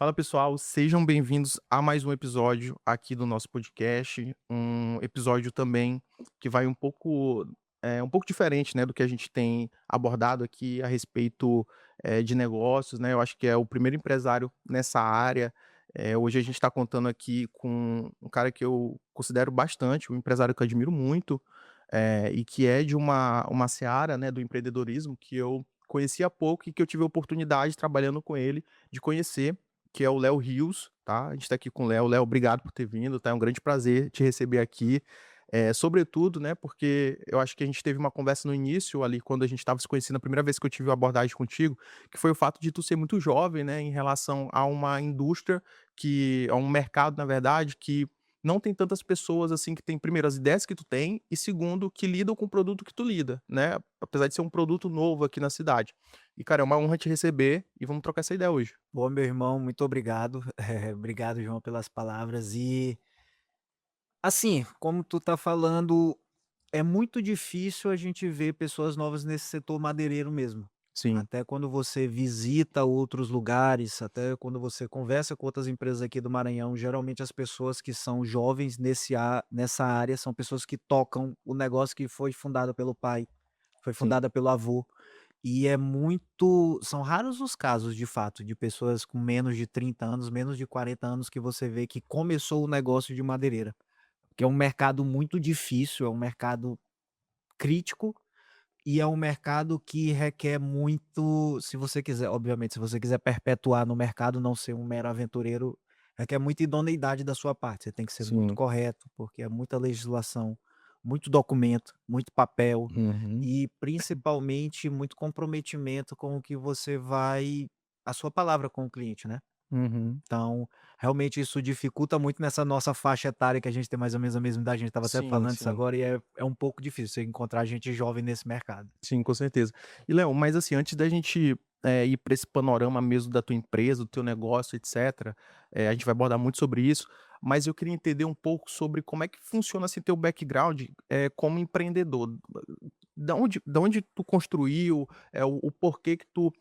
Fala pessoal, sejam bem-vindos a mais um episódio aqui do nosso podcast, um episódio também que vai um pouco diferente, né, do que a gente tem abordado aqui a respeito, de negócios, né, eu acho que é o primeiro empresário nessa área. Hoje a gente está contando aqui com um cara que eu considero bastante, um empresário que eu admiro muito, e que é de uma seara, né, do empreendedorismo que eu conhecia há pouco e que eu tive a oportunidade, trabalhando com ele, de conhecer, que é o Léo Rios, tá. A gente tá aqui com o Léo. Léo, obrigado por ter vindo, tá, é um grande prazer te receber aqui. Sobretudo, né, porque eu acho que a gente teve uma conversa no início ali, quando a gente estava se conhecendo, a primeira vez que eu tive uma abordagem contigo, que foi o fato de tu ser muito jovem, né, em relação a uma indústria a um mercado, na verdade, que não tem tantas pessoas, assim, que têm, primeiro, as ideias que tu tem e, segundo, que lidam com o produto que tu lida, né, apesar de ser um produto novo aqui na cidade. E, cara, é uma honra te receber e vamos trocar essa ideia hoje. Bom, meu irmão, muito obrigado. Obrigado, João, pelas palavras. E, assim, como tu tá falando, é muito difícil a gente ver pessoas novas nesse setor madeireiro mesmo. Sim, Até quando você visita outros lugares, até quando você conversa com outras empresas aqui do Maranhão, geralmente as pessoas que são jovens nessa área são pessoas que tocam o negócio que foi fundado pelo pai, foi sim. fundada pelo avô. E é muito são raros os casos, de fato, de pessoas com menos de 30 anos, menos de 40 anos, que você vê que começou o negócio de madeireira. Porque é um mercado muito difícil, é um mercado crítico e é um mercado que requer muito, se você quiser, obviamente, se você quiser perpetuar no mercado, não ser um mero aventureiro, requer muita idoneidade da sua parte. Você tem que ser muito Sim. correto, porque é muita legislação, muito documento, muito papel Uhum, e principalmente muito comprometimento com o que você vai a sua palavra com o cliente, né. uhum. Então, realmente isso dificulta muito nessa nossa faixa etária que a gente tem mais ou menos a mesma idade, a gente estava até Sim, falando isso sim. agora e é um pouco difícil você encontrar gente jovem nesse mercado. Sim, com certeza. E Léo, mas assim, antes da gente, ir para esse panorama mesmo da tua empresa, do teu negócio, etcétera, a gente vai abordar muito sobre isso, mas eu queria entender um pouco sobre como é que funciona, assim, teu background, como empreendedor. Da onde tu construiu, o porquê que tu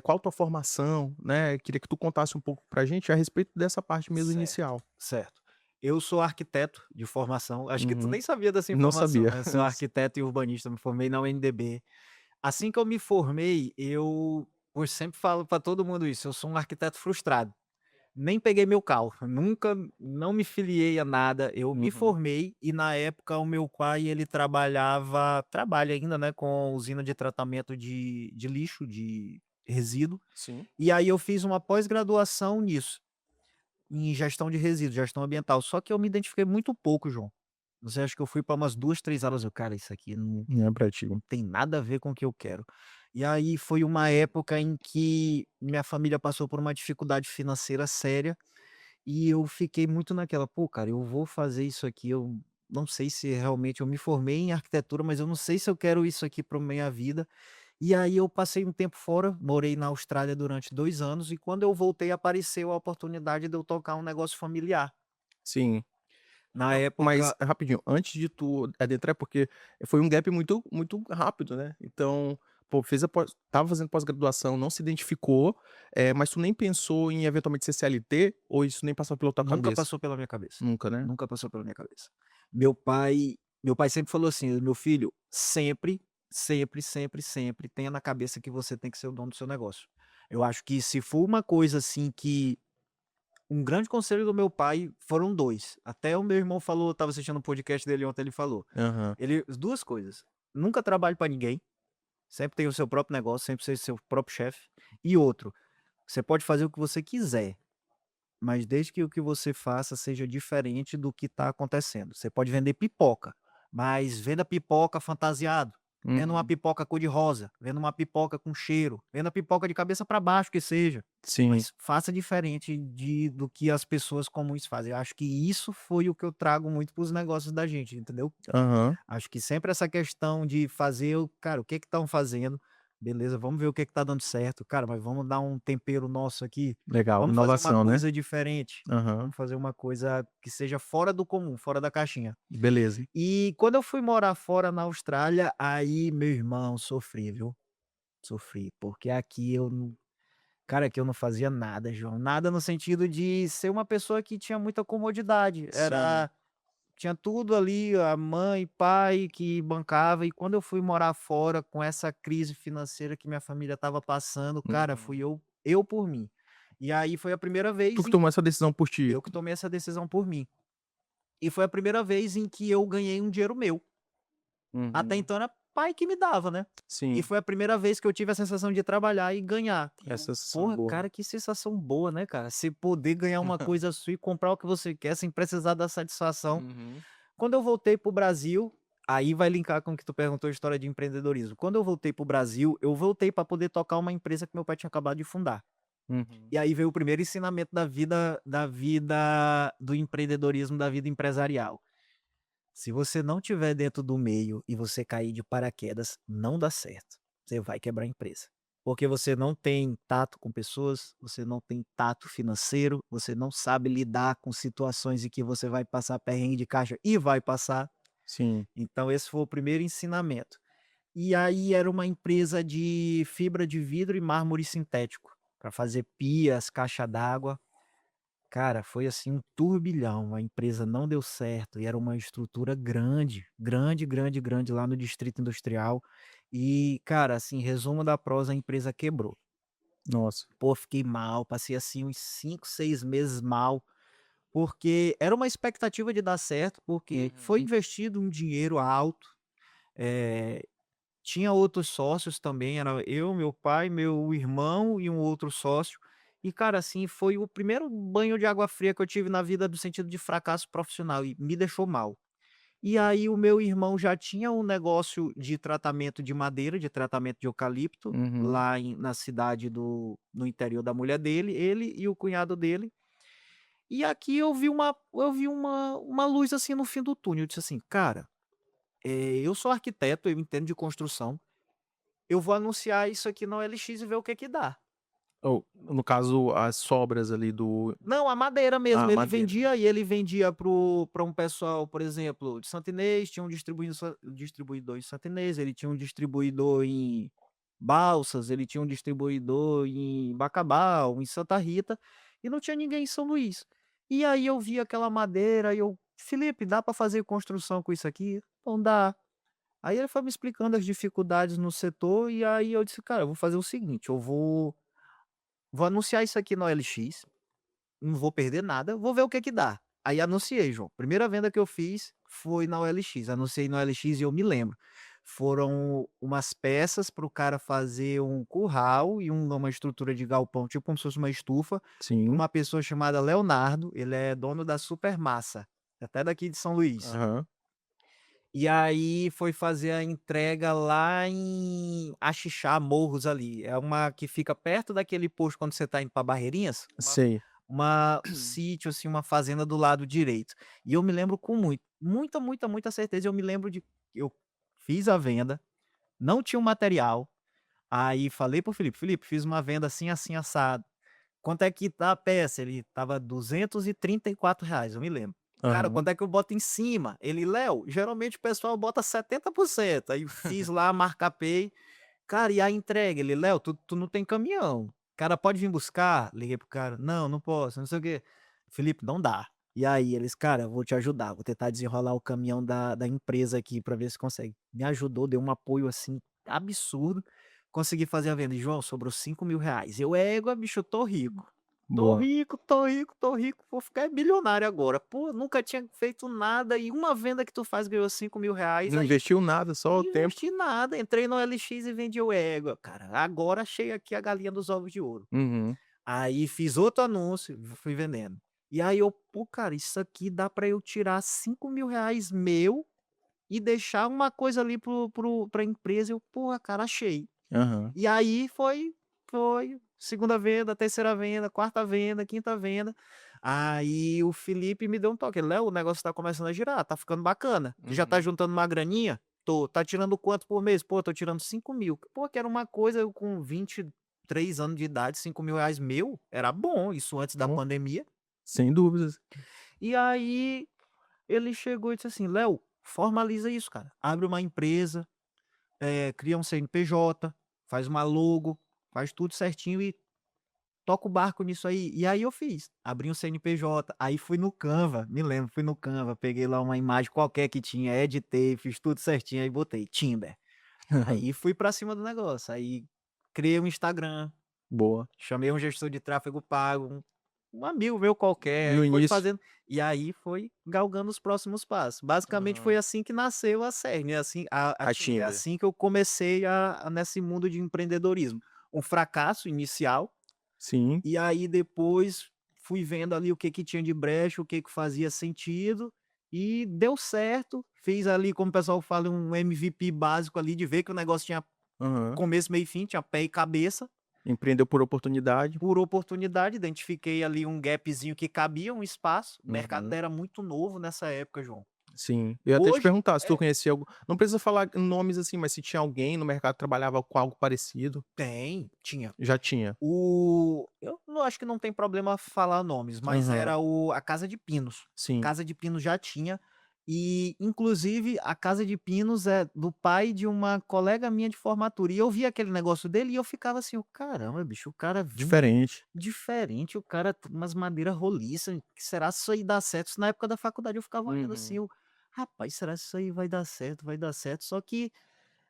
qual a tua formação, né, queria que tu contasse um pouco pra gente a respeito dessa parte mesmo Certo, inicial. certo. Eu sou arquiteto de formação, acho que tu Uhum. nem sabia dessa Não informação, sabia. né, eu sou arquiteto e urbanista, me formei na UNDB. Assim que eu me formei, eu sempre falo para todo mundo isso, eu sou um arquiteto frustrado. Nem peguei meu carro, nunca não me filiei a nada, eu me Uhum. formei e na época o meu pai ele trabalha ainda, né, com usina de tratamento de lixo, de resíduo, Sim. e aí eu fiz uma pós-graduação nisso, em gestão de resíduos, gestão ambiental, só que eu me identifiquei muito pouco, João. Não sei, acho que eu fui para umas 2, 3 aulas, eu: "Cara, isso aqui Não é pra ti. não tem nada a ver com o que eu quero". E aí foi uma época em que minha família passou por uma dificuldade financeira séria e eu fiquei muito naquela: "Pô, cara, eu vou fazer isso aqui, eu não sei se realmente eu me formei em arquitetura, mas eu não sei se eu quero isso aqui para minha vida". E aí eu passei um tempo fora, morei na Austrália durante 2 anos e quando eu voltei apareceu a oportunidade de eu tocar um negócio familiar. Sim. Na Mas época rapidinho, antes de tu adentrar, porque foi um gap muito rápido, né, então, pô, fez a pós estava fazendo pós-graduação, não se identificou, mas tu nem pensou em eventualmente ser CLT, ou isso nem passou pela tua nunca cabeça? passou pela minha cabeça, Nunca, né? nunca passou pela minha cabeça. Meu pai sempre falou assim: "Meu filho, sempre, sempre, sempre, sempre tenha na cabeça que você tem que ser o dono do seu negócio". Eu acho que se for uma coisa assim que um grande conselho do meu pai foram 2. Até o meu irmão falou, estava assistindo um podcast dele ontem, ele falou, Aham. ele 2 coisas: "Nunca trabalhe para ninguém, sempre tenha o seu próprio negócio, sempre seja seu próprio chefe", e outro: "Você pode fazer o que você quiser, mas desde que o que você faça seja diferente do que está acontecendo. Você pode vender pipoca, mas venda pipoca fantasiado. Venda uma Uhum. pipoca cor-de-rosa, venda uma pipoca com cheiro, venda pipoca de cabeça para baixo que seja, Sim. mas faça diferente do que as pessoas comuns fazem". Eu acho que isso foi o que eu trago muito para os negócios da gente, entendeu? Aham. Acho que sempre essa questão de fazer o cara, o que que estão fazendo, beleza, vamos ver o que que tá dando certo, cara, mas vamos dar um tempero nosso aqui, Legal, vamos fazer uma inovação, né? coisa diferente, Aham. vamos fazer uma coisa que seja fora do comum, fora da caixinha. Beleza. E quando eu fui morar fora na Austrália, aí, meu irmão, sofri, viu, sofri, porque aqui eu não Cara, que eu não fazia nada, João. Nada no sentido de ser uma pessoa que tinha muita comodidade. Sim. Tinha tudo ali, a mãe, pai que bancava. E quando eu fui morar fora com essa crise financeira que minha família estava passando, cara, fui Uhum. eu por mim. E aí foi a primeira Tu vez que em tomou essa decisão por ti? eu que tomei essa decisão por mim. E foi a primeira vez em que eu ganhei um dinheiro meu. Até Uhum. então era pai que me dava, né. E Sim, foi a primeira vez que eu tive a sensação de trabalhar e ganhar. essa sensação é Porra, boa. cara, que sensação boa, né, cara. Você poder ganhar uma coisa sua e comprar o que você quer sem precisar da satisfação. Uhum. Quando eu voltei para o Brasil, aí vai linkar com o que tu perguntou, a história de empreendedorismo. Quando eu voltei para o Brasil, eu voltei para poder tocar uma empresa que meu pai tinha acabado de fundar. Uhum. E aí veio o primeiro ensinamento da vida do empreendedorismo, da vida empresarial. Se você não tiver dentro do meio e você cair de paraquedas, não dá certo. Você vai quebrar a empresa. Porque você não tem tato com pessoas, você não tem tato financeiro, você não sabe lidar com situações em que você vai passar perrengue de caixa e vai passar. Sim. Então esse foi o primeiro ensinamento. E aí era uma empresa de fibra de vidro e mármore sintético, para fazer pias, caixa d'água. Cara, foi assim um turbilhão, a empresa não deu certo e era uma estrutura grande, grande, grande, grande lá no Distrito Industrial. E, cara, assim, resumo da prosa, a empresa quebrou. Nossa. Pô, fiquei mal, passei assim uns 5, 6 meses mal, porque era uma expectativa de dar certo, porque foi Uhum. investido um dinheiro alto, eh, tinha outros sócios também, era eu, meu pai, meu irmão e um outro sócio. E, cara, assim, foi o primeiro banho de água fria que eu tive na vida no sentido de fracasso profissional e me deixou mal. E aí o meu irmão já tinha um negócio de tratamento de madeira, de tratamento de eucalipto, Uhum. lá na cidade no interior da mulher dele, ele e o cunhado dele. E aqui eu vi uma luz, assim, no fim do túnel, eu disse assim: "Cara, eu sou arquiteto, eu entendo de construção, eu vou anunciar isso aqui na OLX e ver o que que dá". Ou, no caso, as sobras ali do Não, a madeira mesmo, madeira. ele vendia para um pessoal, por exemplo, de Santa Inês, tinha um distribuidor em Santa Inês, ele tinha um distribuidor em Balsas, ele tinha um distribuidor em Bacabal, em Santa Rita, e não tinha ninguém em São Luís. E aí eu vi aquela madeira e eu: "Felipe, dá para fazer construção com isso aqui?". "Não dá". Aí ele foi me explicando as dificuldades no setor, e aí eu disse: "Cara, eu vou fazer o seguinte, eu vou anunciar isso aqui na OLX, não vou perder nada, vou ver o que que dá". Aí anunciei, João. Primeira venda que eu fiz foi na OLX, anunciei na OLX e eu me lembro, foram umas peças para o cara fazer um curral e uma estrutura de galpão, tipo como se fosse uma estufa, para Sim. uma pessoa chamada Leonardo, ele é dono da Supermassa, até daqui de São Luís. Aham. E aí foi fazer a entrega lá em Axixá, Morros ali, é uma que fica perto daquele posto quando você tá indo pra Barreirinhas, Sei. um sítio, assim, uma fazenda do lado direito. E eu me lembro com muita, muita, muita certeza, eu me lembro de eu fiz a venda, não tinha o material, aí falei para o Felipe: "Felipe, fiz uma venda assim, assim, assado. Quanto é que tá a peça?". Ele estava R$ 234, eu me lembro. "Cara, Aham. quanto é que eu boto em cima?". Ele: "Léo, geralmente o pessoal bota 70%". Aí fiz lá, marcapei. Cara, e a entrega? Ele: "Léo, tu não tem caminhão. Cara, pode vir buscar?". Liguei pro cara: "Não, não posso, não sei o quê". "Felipe, não dá". E aí eles: "Cara, eu vou te ajudar, vou tentar desenrolar o caminhão da empresa aqui pra ver se consegue". Me ajudou, deu um apoio, assim, absurdo, consegui fazer a venda. E: "João, sobrou R$ 5.000". Eu: "Égua, bicho, eu tô rico. Tô Boa. rico, tô rico, tô rico, vou ficar bilionário agora". Pô, nunca tinha feito nada e uma venda que tu faz ganhou R$ 5.000, Não aí investiu nada, só o tempo. investi nada, entrei no OLX e vendi o égua, cara, agora achei aqui a galinha dos ovos de ouro. Uhum. Aí fiz outro anúncio, fui vendendo. E aí eu: "Pô, cara, isso aqui dá pra eu tirar R$ 5.000 meu e deixar uma coisa ali pra empresa", eu: "Porra, cara, achei". Aham. E aí foi segunda venda, terceira venda, quarta venda, quinta venda. Aí o Felipe me deu um toque: "Léo, o negócio tá começando a girar, tá ficando bacana. Tu já tá Uhum. juntando uma graninha?". "Tô". "Tá tirando quanto por mês?". "Pô, tô tirando 5.000". Pô, que era uma coisa, eu com 23 anos de idade, R$ 5.000 meu, era bom, isso antes da Oh, pandemia. sem dúvidas. E aí ele chegou e disse assim: "Léo, formaliza isso, cara. Abre uma empresa, cria um CNPJ, faz uma logo, faz tudo certinho e toca o barco nisso aí. E aí eu fiz, abri um CNPJ, aí fui no Canva, me lembro, fui no Canva, peguei lá uma imagem qualquer que tinha, editei, fiz tudo certinho, aí botei Timber. Aí fui pra cima do negócio, aí criei um Instagram, Boa. chamei um gestor de tráfego pago, um amigo meu qualquer, aí No foi início fazendo e aí foi galgando os próximos passos. Basicamente foi aham. assim que nasceu a Cerne, assim a A Timber, Timber. assim que eu comecei nesse mundo de empreendedorismo. Um fracasso inicial, Sim. e aí depois fui vendo ali o que que tinha de brecha, o que que fazia sentido, e deu certo. Fiz ali, como o pessoal fala, um MVP básico ali, de ver que o negócio tinha Aham. começo, meio e fim, tinha pé e cabeça. Empreendeu por oportunidade. Por oportunidade, identifiquei ali um gapzinho que cabia, um espaço. O mercado Uhum. era muito novo nessa época, João. Sim. Eu ia até te Hoje perguntar se tu é, conhecia algu não precisa falar nomes, assim, mas se tinha alguém no mercado que trabalhava com algo parecido. tinha. Já tinha. Eu não acho que não tem problema falar nomes, mas Aham. era a Casa de Pinos. Sim. Casa de Pinos já tinha, e inclusive a Casa de Pinos é do pai de uma colega minha de formatura, e eu via aquele negócio dele e eu ficava assim: "Ô, caramba, bicho, o cara vinha Diferente. diferente, o cara umas madeira roliça, será que isso aí dá certo?" Isso na época da faculdade eu ficava olhando assim, Uhum. eu: "Rapaz, será que isso aí vai dar certo, vai dar certo?" Só que,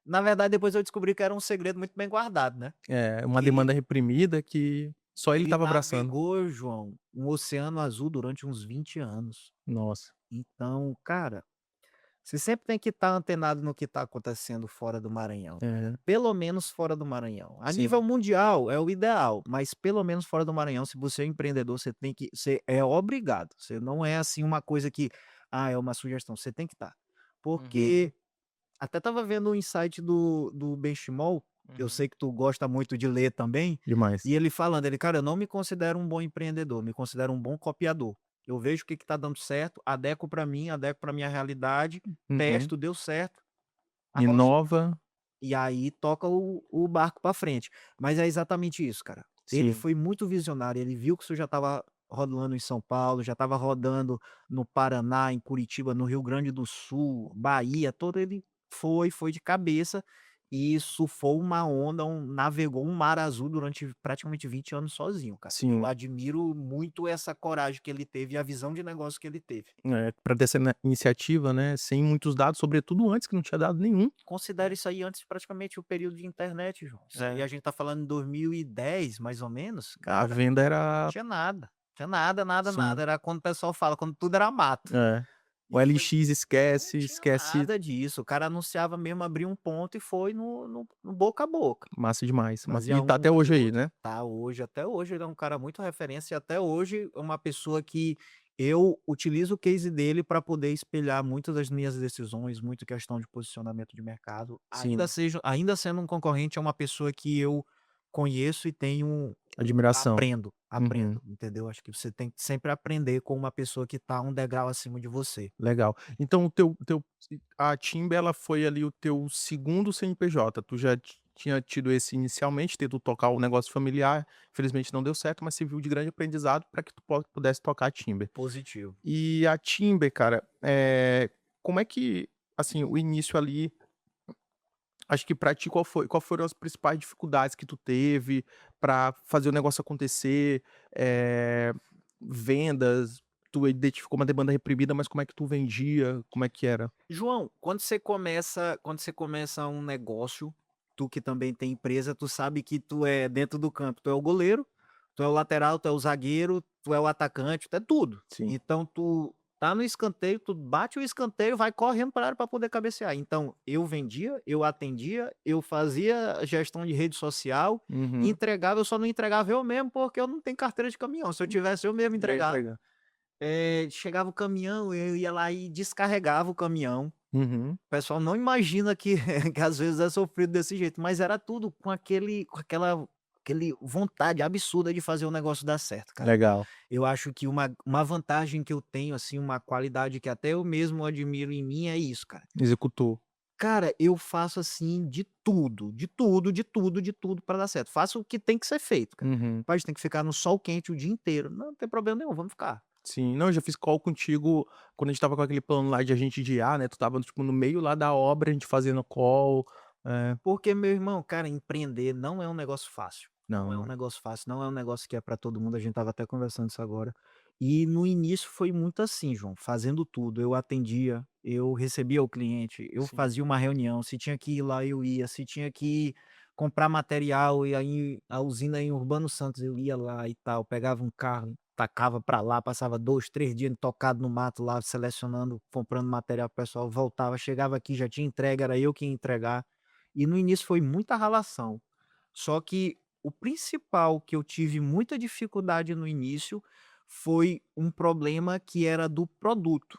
na verdade, depois eu descobri que era um segredo muito bem guardado, né, É, uma que demanda reprimida que só ele ele estava abraçando. navegou, João, um oceano azul durante uns 20 anos. Nossa. Então, cara, você sempre tem que estar antenado no que está acontecendo fora do Maranhão. É. Pelo menos fora do Maranhão. A nível Sim. mundial é o ideal, mas pelo menos fora do Maranhão, se você é empreendedor, você é obrigado. Você não é assim uma coisa que, é uma sugestão, você tem que estar. Uhum. Porque até estava vendo o insight do Benchimol, eu Uhum. sei que tu gosta muito de ler também, Demais. e ele falando, ele: "Cara, eu não me considero um bom empreendedor, me considero um bom copiador. Eu vejo o que que tá dando certo, adequo para mim, adequo para minha realidade, Uhum. testo, deu certo, agora eu sou Inova. e aí toca o barco para frente." Mas é exatamente isso, cara. Ele Sim. foi muito visionário, ele viu que isso já estava rodando em São Paulo, já estava rodando no Paraná, em Curitiba, no Rio Grande do Sul, Bahia, todo ele foi de cabeça e surfou uma onda, navegou um mar azul durante praticamente 20 anos sozinho, cara. Eu Sim. admiro muito essa coragem que ele teve e a visão de negócio que ele teve. É, pra ter essa iniciativa, né, sem muitos dados, sobretudo antes que não tinha dado nenhum. Considera isso aí antes praticamente o período de internet, João. Isso aí É. a gente tá falando em 2010, mais ou menos, A cara, venda era tinha nada. Tinha nada, nada, nada. sim. Era quando o pessoal fala, quando tudo era mato. É. O E foi LX não esquece, tinha esquece nada disso. O cara anunciava mesmo, abria um ponto e foi no boca a boca. massa demais. Massa Fazia e tá um até e hoje aí, outro. né? Tá hoje, até hoje ele é um cara muito referência e até hoje é uma pessoa que eu utilizo o case dele para poder espelhar muitas das minhas decisões, muito questão de posicionamento de mercado. Sim. Ainda sendo um concorrente, é uma pessoa que eu conheço e tenho Admiração. aprendo, Uhum. entendeu? Acho que você tem que sempre aprender com uma pessoa que tá um degrau acima de você. Legal. Então o teu a Timba, ela foi ali o teu segundo CNPJ, tu já tinha tido esse inicialmente, tentou tocar o negócio familiar, infelizmente não deu certo, mas serviu de grande aprendizado para que tu pudesse tocar a Timber. Positivo. E a Timber, cara, como é que, assim, o início ali, acho que pra ti qual foram as principais dificuldades que tu teve pra fazer o negócio acontecer, vendas, tu identificou uma demanda reprimida, mas como é que tu vendia, como é que era? João, quando você começa um negócio, tu que também tem empresa, tu sabe que tu é dentro do campo, tu é o goleiro, tu é o lateral, tu é o zagueiro, tu é o atacante, tu é tudo. Sim. Então tu tá no escanteio, tu bate o escanteio, vai correndo para a área para poder cabecear. Então eu vendia, eu atendia, eu fazia gestão de rede social, Uhum. entregava, eu só não entregava eu mesmo, porque eu não tenho carteira de caminhão. Se eu tivesse, eu mesmo Já entregava. entregar. Chegava o caminhão, eu ia lá e descarregava o caminhão. Uhum. O pessoal não imagina que que às vezes é sofrido desse jeito, mas era tudo com aquele vontade absurda de fazer o negócio dar certo, cara. Legal. Eu acho que uma vantagem que eu tenho, assim, uma qualidade que até eu mesmo admiro em mim é isso, cara. Executou. Cara, eu faço, assim, de tudo, de tudo, de tudo, de tudo pra dar certo. Faço o que tem que ser feito, cara. Uhum. Rapaz, tem que ficar no sol quente o dia inteiro. Não tem problema nenhum, vamos ficar. Sim. Não, eu já fiz call contigo quando a gente estava com aquele plano lá de agente de IA, né, tu estava, tipo, no meio lá da obra, a gente fazendo call. É. Porque, meu irmão, cara, empreender não é um negócio fácil. Não, Não é um não. negócio fácil, não é um negócio que é para todo mundo, a gente estava até conversando isso agora. E no início foi muito assim, João, fazendo tudo. Eu atendia, eu recebia o cliente, eu Sim. fazia uma reunião, se tinha que ir lá eu ia, se tinha que comprar material e aí a usina em Urbano Santos eu ia lá e tal, pegava um carro, tacava para lá, passava 2, 3 dias tocado no mato lá, selecionando, comprando material pro pessoal, voltava, chegava aqui, já tinha entrega, era eu que ia entregar. E no início foi muita ralação. Só que o principal que eu tive muita dificuldade no início foi um problema que era do produto.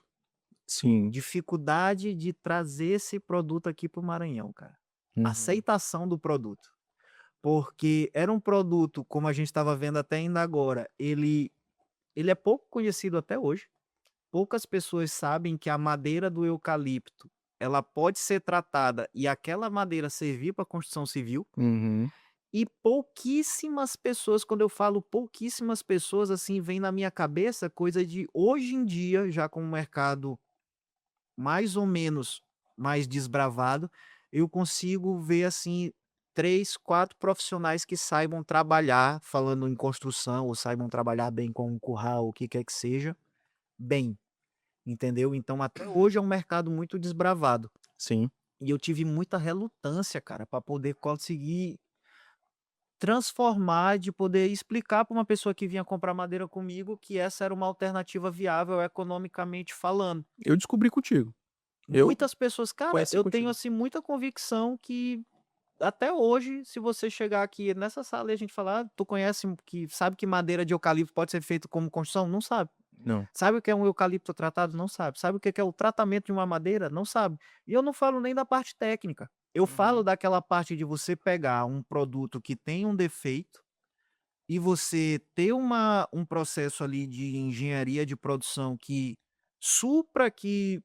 Sim. Dificuldade de trazer esse produto aqui para o Maranhão, cara. Uhum. Aceitação do produto. Porque era um produto, como a gente estava vendo até ainda agora, ele é pouco conhecido até hoje. Poucas pessoas sabem que a madeira do eucalipto, ela pode ser tratada e aquela madeira servir para construção civil. Uhum. E pouquíssimas pessoas, quando eu falo pouquíssimas pessoas, assim, vem na minha cabeça coisa de hoje em dia, já com o mercado mais ou menos mais desbravado, eu consigo ver, assim, 3, 4 profissionais que saibam trabalhar, falando em construção, ou saibam trabalhar bem com um curral, o que quer que seja, bem, entendeu? Então até hoje é um mercado muito desbravado. Sim. E eu tive muita relutância, cara, para poder conseguir transformar, de poder explicar para uma pessoa que vinha comprar madeira comigo que essa era uma alternativa viável economicamente falando. Eu descobri contigo. Eu Muitas pessoas cara, conheci eu tenho, contigo. assim, muita convicção que até hoje, se você chegar aqui nessa sala e a gente falar: "Ah, tu conhece que sabe que madeira de eucalipto pode ser feito como construção?", não sabe. Não. Sabe o que é um eucalipto tratado? Não sabe. Sabe o que é o tratamento de uma madeira? Não sabe. E eu não falo nem da parte técnica. Eu falo Uhum. daquela parte de você pegar um produto que tem um defeito e você ter um processo ali de engenharia de produção que supra, que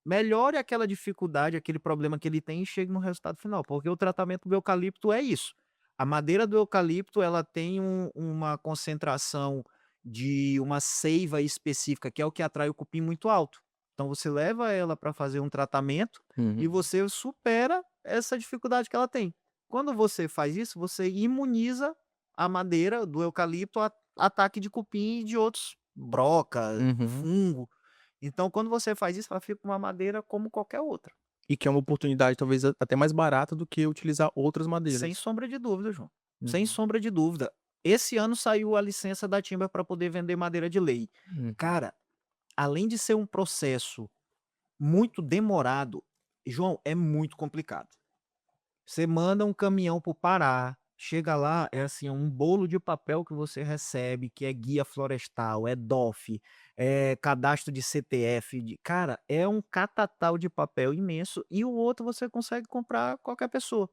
melhore aquela dificuldade, aquele problema que ele tem e chegue no resultado final, porque o tratamento do eucalipto é isso. A madeira do eucalipto, ela tem uma concentração de uma seiva específica, que é o que atrai o cupim muito alto. Então você leva ela para fazer um tratamento e Uhum. você supera essa dificuldade que ela tem. Quando você faz isso, você imuniza a madeira do eucalipto a ataque de cupim e de outros broca, Uhum. fungo. Então, quando você faz isso, ela fica uma madeira como qualquer outra, E que é uma oportunidade talvez a até mais barata do que utilizar outras sem madeiras. sombra de dúvida, João. Sem Uhum. sombra de dúvida. Esse ano saiu a licença da Timber para poder vender madeira de lei. Uhum. Cara, além de ser um processo muito demorado, João, é muito complicado. Você manda um caminhão para o Pará, chega lá, é assim, é um bolo de papel que você recebe, que é guia florestal, é DOF, é cadastro de CTF, cara, é um catatal de papel imenso e o outro você consegue comprar qualquer pessoa.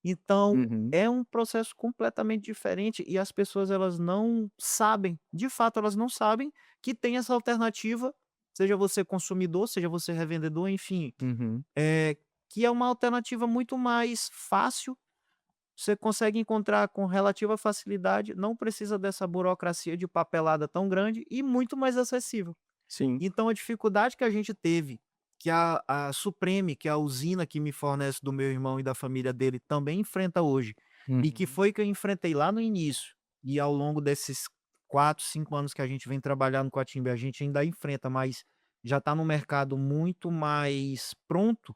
Então, Uhum. é um processo completamente diferente e as pessoas elas não sabem, de fato elas não sabem que tem essa alternativa, seja você consumidor, seja você revendedor, enfim, Uhum. eh, que é uma alternativa muito mais fácil, você consegue encontrar com relativa facilidade, não precisa dessa burocracia de papelada tão grande e muito mais acessível. Sim. Então a dificuldade que a gente teve, que a Supreme, que é a usina que me fornece do meu irmão e da família dele, também enfrenta hoje, e que Uhum. foi que eu enfrentei lá no início, e ao longo desses 4, 5 anos que a gente vem trabalhando com a Timber, a gente ainda enfrenta, mas já está no mercado muito mais pronto,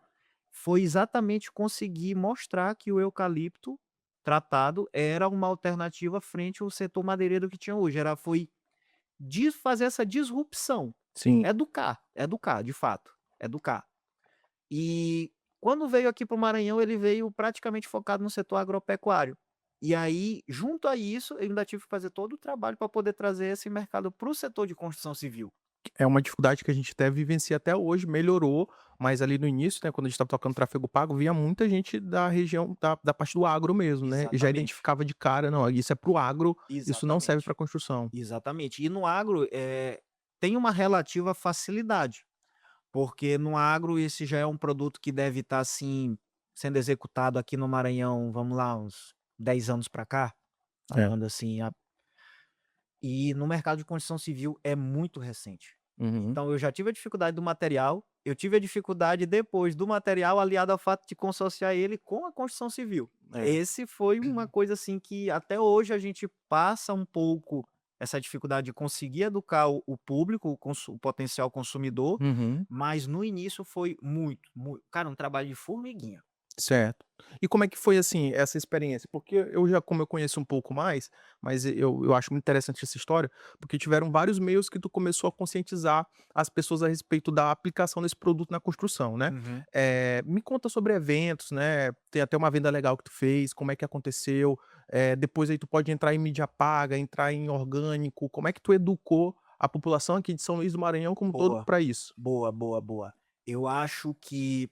foi exatamente conseguir mostrar que o eucalipto tratado era uma alternativa frente ao setor madeireiro que tinha hoje, foi fazer essa disrupção, Sim. educar, de fato, educar. E quando veio aqui para o Maranhão, ele veio praticamente focado no setor agropecuário. E aí, junto a isso, eu ainda tive que fazer todo o trabalho para poder trazer esse mercado para o setor de construção civil. É uma dificuldade que a gente até vivencia até hoje, melhorou, mas ali no início, né, quando a gente estava tocando tráfego pago, vinha muita gente da região da parte do agro mesmo, né, e já Exatamente, identificava de cara: "Não, isso é para o agro, isso não serve para exatamente, construção". exatamente. E no agro, tem uma relativa facilidade. Porque no agro esse já é um produto que deve estar, assim, sendo executado aqui no Maranhão, vamos lá, uns 10 anos para cá, É. falando assim, e no mercado de construção civil é muito recente. Uhum. Então eu já tive a dificuldade do material, eu tive a dificuldade depois do material aliado ao fato de consociar ele com a construção civil. É. Esse foi uma coisa, assim, que até hoje a gente passa um pouco essa dificuldade de conseguir educar o público, o potencial consumidor, Uhum. mas no início foi muito, cara, um trabalho de formiguinha. Certo. E como é que foi, assim, essa experiência? Porque eu já como eu conheço um pouco mais, mas eu acho muito interessante essa história, porque tiveram vários meios que tu começou a conscientizar as pessoas a respeito da aplicação desse produto na construção, né. Uhum. Me conta sobre eventos, né, tem até uma venda legal que tu fez, como é que aconteceu, depois aí tu pode entrar em mídia paga, entrar em orgânico, como é que tu educou a população aqui de São Luís do Maranhão como um todo Boa, para isso? boa, boa, boa. Eu acho que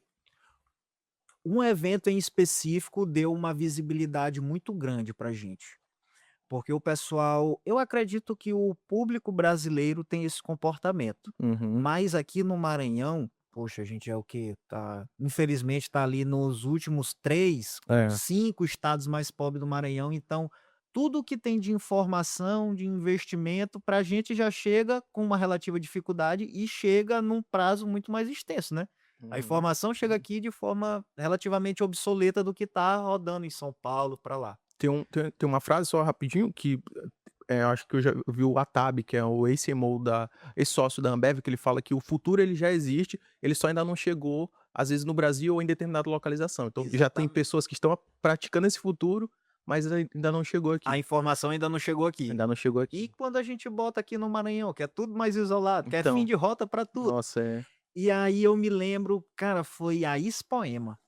um evento em específico deu uma visibilidade muito grande pra gente, porque o pessoal eu acredito que o público brasileiro tem esse comportamento, Uhum. mas aqui no Maranhão, poxa, a gente é o quê? Infelizmente tá ali nos últimos 3, É. 5 estados mais pobres do Maranhão, então tudo que tem de informação, de investimento, pra gente já chega com uma relativa dificuldade e chega num prazo muito mais extenso, né. A Uhum. informação chega aqui de forma relativamente obsoleta do que tá rodando em São Paulo pra lá. Tem uma frase só rapidinho que, acho que eu já vi o Atab, que é o ex-CMO ex-sócio da Ambev, que ele fala que o futuro ele já existe, ele só ainda não chegou, às vezes, no Brasil ou em determinada localização. Então já tem Exatamente. pessoas que estão praticando esse futuro, mas ainda não chegou A aqui. informação ainda não chegou aqui. Ainda não chegou E aqui. quando a gente bota aqui no Maranhão, que é tudo mais isolado, que é fim Então, de rota pra tudo. nossa, E aí eu me lembro, cara, foi a Expoema.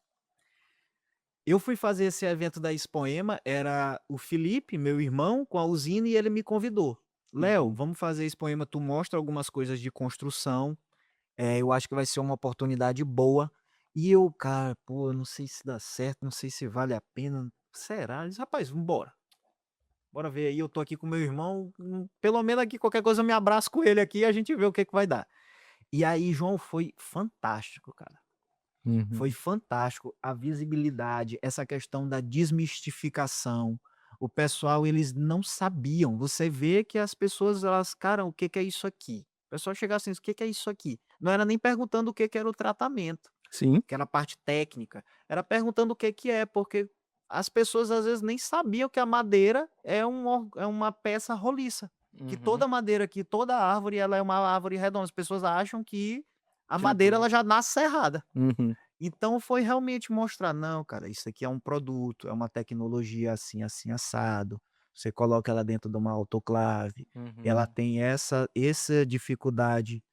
Eu fui fazer esse evento da Expoema, era o Felipe, meu irmão, com a usina e ele me convidou: "Léo, Uhum. vamos fazer a Expoema, tu mostra algumas coisas de construção, eu acho que vai ser uma oportunidade boa". E eu: "Cara, pô, eu não sei se dá certo, não sei se vale a pena, será?". Ele disse: "Rapaz, vamos embora. Bora ver aí, eu tô aqui com meu irmão, pelo menos aqui qualquer coisa eu me abraço com ele aqui e a gente vê o que que vai dar". E aí, João, foi fantástico, cara. Uhum. Foi fantástico a visibilidade, essa questão da desmistificação. O pessoal, eles não sabiam. Você vê que as pessoas, elas: "Cara, o que que é isso aqui?". O pessoal chegava assim: "O que que é isso aqui?". Não era nem perguntando o que que era o tratamento, Sim. que era a parte técnica, era perguntando o que que é, porque as pessoas às vezes nem sabiam que a madeira é uma peça roliça, que Uhum. toda madeira aqui, toda árvore, ela é uma árvore redonda. As pessoas acham que a Que é madeira do ela já nasce serrada. Uhum. Então foi realmente mostrar: "Não, cara, isso aqui é um produto, é uma tecnologia assim, assim, assado. Você coloca ela dentro de uma autoclave, ela Uhum. tem essa dificuldade,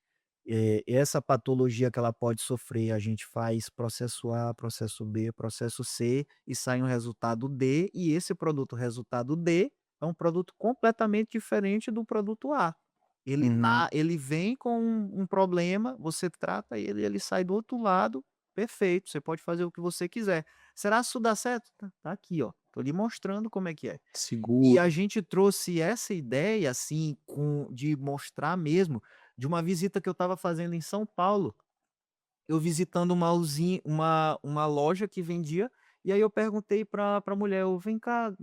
essa patologia que ela pode sofrer, a gente faz processo A, processo B, processo C e sai um resultado D, e esse produto resultado D é um produto completamente diferente do produto A. Uhum. Ele vem com um problema, você trata ele, ele sai do outro lado, perfeito, você pode fazer o que você quiser. Será que isso dá certo? Tá aqui, ó, tô lhe mostrando como é que é". E Seguro. a gente trouxe essa ideia, assim, de mostrar mesmo, de uma visita que eu estava fazendo em São Paulo, eu visitando uma loja que vendia, e aí eu perguntei pra mulher, eu: "Vem cá,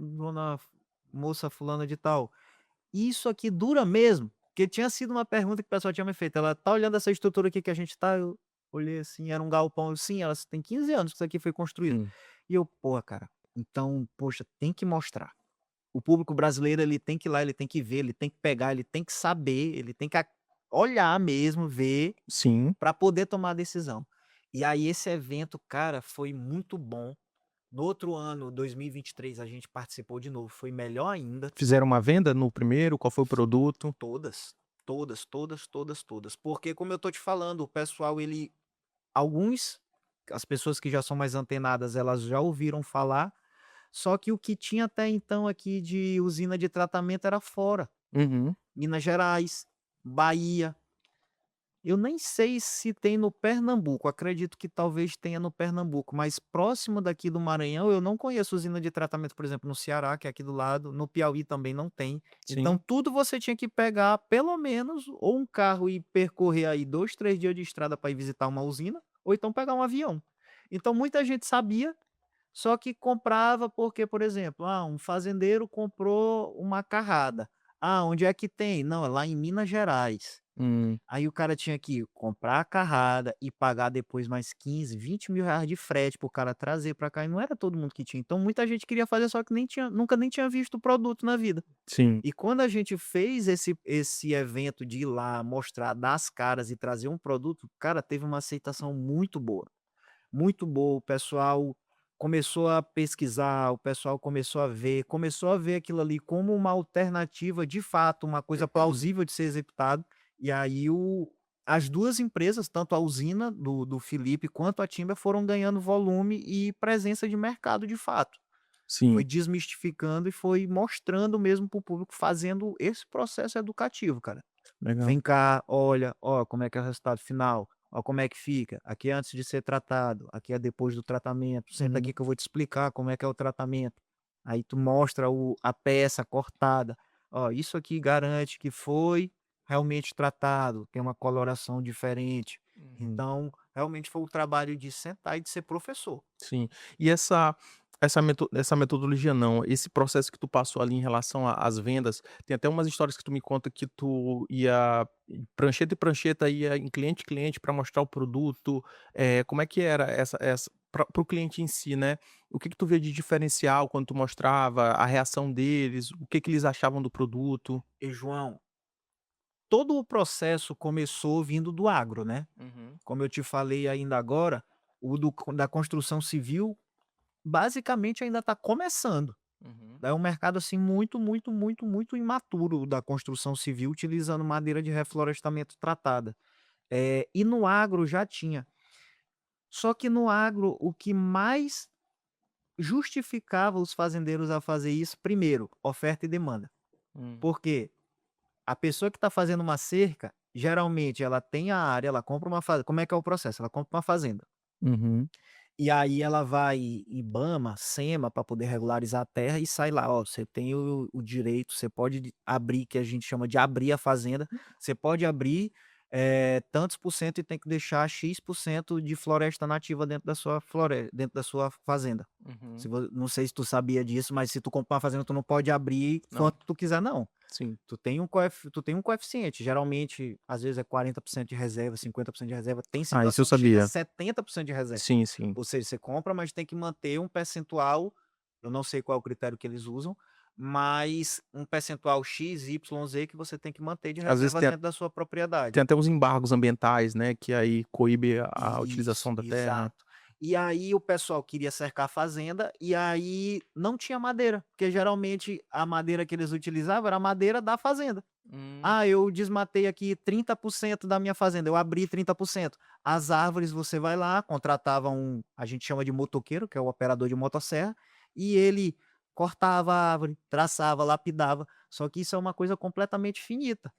moça fulana de tal, isso aqui dura mesmo?". Porque tinha sido uma pergunta que o pessoal tinha me feito, ela: "Tá olhando essa estrutura aqui que a gente tá?". Eu olhei assim, era um galpão, eu: "Sim", elas: "Tem 15 anos que isso aqui foi construído". Hum. E eu: "Pô, cara, então, poxa, tem que mostrar". O público brasileiro, ele tem que ir lá, ele tem que ver, ele tem que pegar, ele tem que saber, ele tem que olhar mesmo, ver, Sim. para poder tomar a decisão. E aí esse evento, cara, foi muito bom. No outro ano, 2023, a gente participou de novo, foi melhor ainda. Fizeram uma venda no primeiro? Qual foi o produto? Todas, todas, todas, todas, todas. Porque como eu tô te falando, o pessoal alguns, as pessoas que já são mais antenadas, elas já ouviram falar, só que o que tinha até então aqui de usina de tratamento era fora. Uhum. Minas Gerais, Bahia. Eu nem sei se tem no Pernambuco, acredito que talvez tenha no Pernambuco, mas próximo daqui do Maranhão eu não conheço usina de tratamento, por exemplo, no Ceará, que é aqui do lado, no Piauí também não tem. Então Sim. tudo você tinha que pegar pelo menos ou um carro e percorrer aí 2, 3 dias de estrada para ir visitar uma usina, ou então pegar um avião. Então muita gente sabia, só que comprava porque, por exemplo, um fazendeiro comprou uma carrada. "Ah, onde é que tem?". "Não, é lá em Minas Gerais". Hum, Aí o cara tinha que comprar a carrada e pagar depois mais 15, 20 mil reais de frete para o cara trazer para cá, e não era todo mundo que tinha. Então muita gente queria fazer, só que nunca nem tinha visto o produto na vida. sim, E quando a gente fez esse evento de ir lá mostrar, dar as caras e trazer um produto, cara, teve uma aceitação muito boa. Muito boa, o pessoal começou a pesquisar, o pessoal começou a ver aquilo ali como uma alternativa de fato, uma coisa plausível de ser executado, e aí as 2 empresas, tanto a usina do Felipe quanto a Timber, foram ganhando volume e presença de mercado de fato. Foi sim, desmistificando e foi mostrando mesmo para o público, fazendo esse processo educativo, cara. legal. Vem cá, olha, ó, como é que é o resultado final, ó, como é que fica. Aqui é antes de ser tratado, aqui é depois do tratamento. Senta aqui Uhum, que eu vou te explicar como é que é o tratamento. Aí tu mostra a peça cortada. Ó, isso aqui garante que foi realmente tratado, tem uma coloração diferente. uhum. Então, realmente foi o trabalho de sentar e de ser professor. Sim. E essa metodologia não, esse processo que tu passou ali em relação às vendas, tem até umas histórias que tu me conta que tu ia prancheta e prancheta, ia em cliente cliente para mostrar o produto, como é que era essa para o cliente em si, né, o que que tu via de diferencial quando tu mostrava, a reação deles, o que que eles achavam do produto? E João, todo o processo começou vindo do agro, né? Uhum, Como eu te falei ainda agora, da construção civil, basicamente ainda está começando. uhum, É um mercado, assim, muito, muito, muito, muito imaturo, o da construção civil, utilizando madeira de reflorestamento tratada. E no agro já tinha. Só que no agro, o que mais justificava os fazendeiros a fazer isso, primeiro, oferta e demanda. hum, Por quê? A pessoa que está fazendo uma cerca, geralmente ela tem a área, ela compra uma fazenda. Como é que é o processo? Ela compra uma fazenda. uhum. E aí ela vai IBAMA, SEMA, para poder regularizar a terra e sai lá: "Ó, você tem o direito, você pode abrir", que a gente chama de abrir a fazenda, você pode abrir, tantos por cento, e tem que deixar X por cento de floresta nativa dentro da sua fazenda. Se Uhum. vo Não sei se tu sabia disso, mas se tu comprar uma fazenda, tu não pode abrir Não? quanto tu quiser não. Sim. Tu tem um coeficiente, geralmente, às vezes é 40% de reserva, 50% de reserva, tem Ah, isso eu situação que chega a sabia. 70% de reserva. Sim, sim. Ou seja, você compra, mas tem que manter um percentual, eu não sei qual é o critério que eles usam, mas um percentual X, Y, Z que você tem que manter de Às vezes reserva dentro da sua propriedade. tem até uns embargos ambientais, né, que aí coíbe a Isso, utilização da terra. exato. E aí o pessoal queria cercar a fazenda, e aí não tinha madeira, porque geralmente a madeira que eles utilizavam era a madeira da fazenda. Hum, Ah, eu desmatei aqui 30% da minha fazenda, eu abri 30%. As árvores, você vai lá, contratava a gente chama de motoqueiro, que é o operador de motosserra, e ele cortava a árvore, traçava, lapidava, só que isso é uma coisa completamente finita.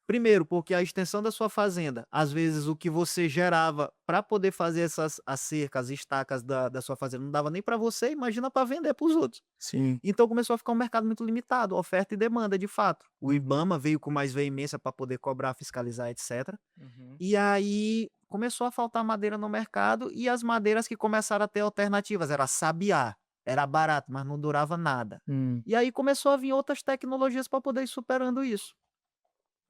Primeiro, porque a extensão da sua fazenda, às vezes o que você gerava para poder fazer as cercas, as estacas da sua fazenda não dava nem para você, imagina para vender para os outros. sim. Então começou a ficar um mercado muito limitado, oferta e demanda de fato. O Uhum, IBAMA veio com mais veemência para poder cobrar, fiscalizar, etc. uhum. E aí começou a faltar madeira no mercado, e as madeiras que começaram a ter alternativas, era sabiá, era barato, mas não durava nada. Hum, E aí começou a vir outras tecnologias para poder ir superando isso.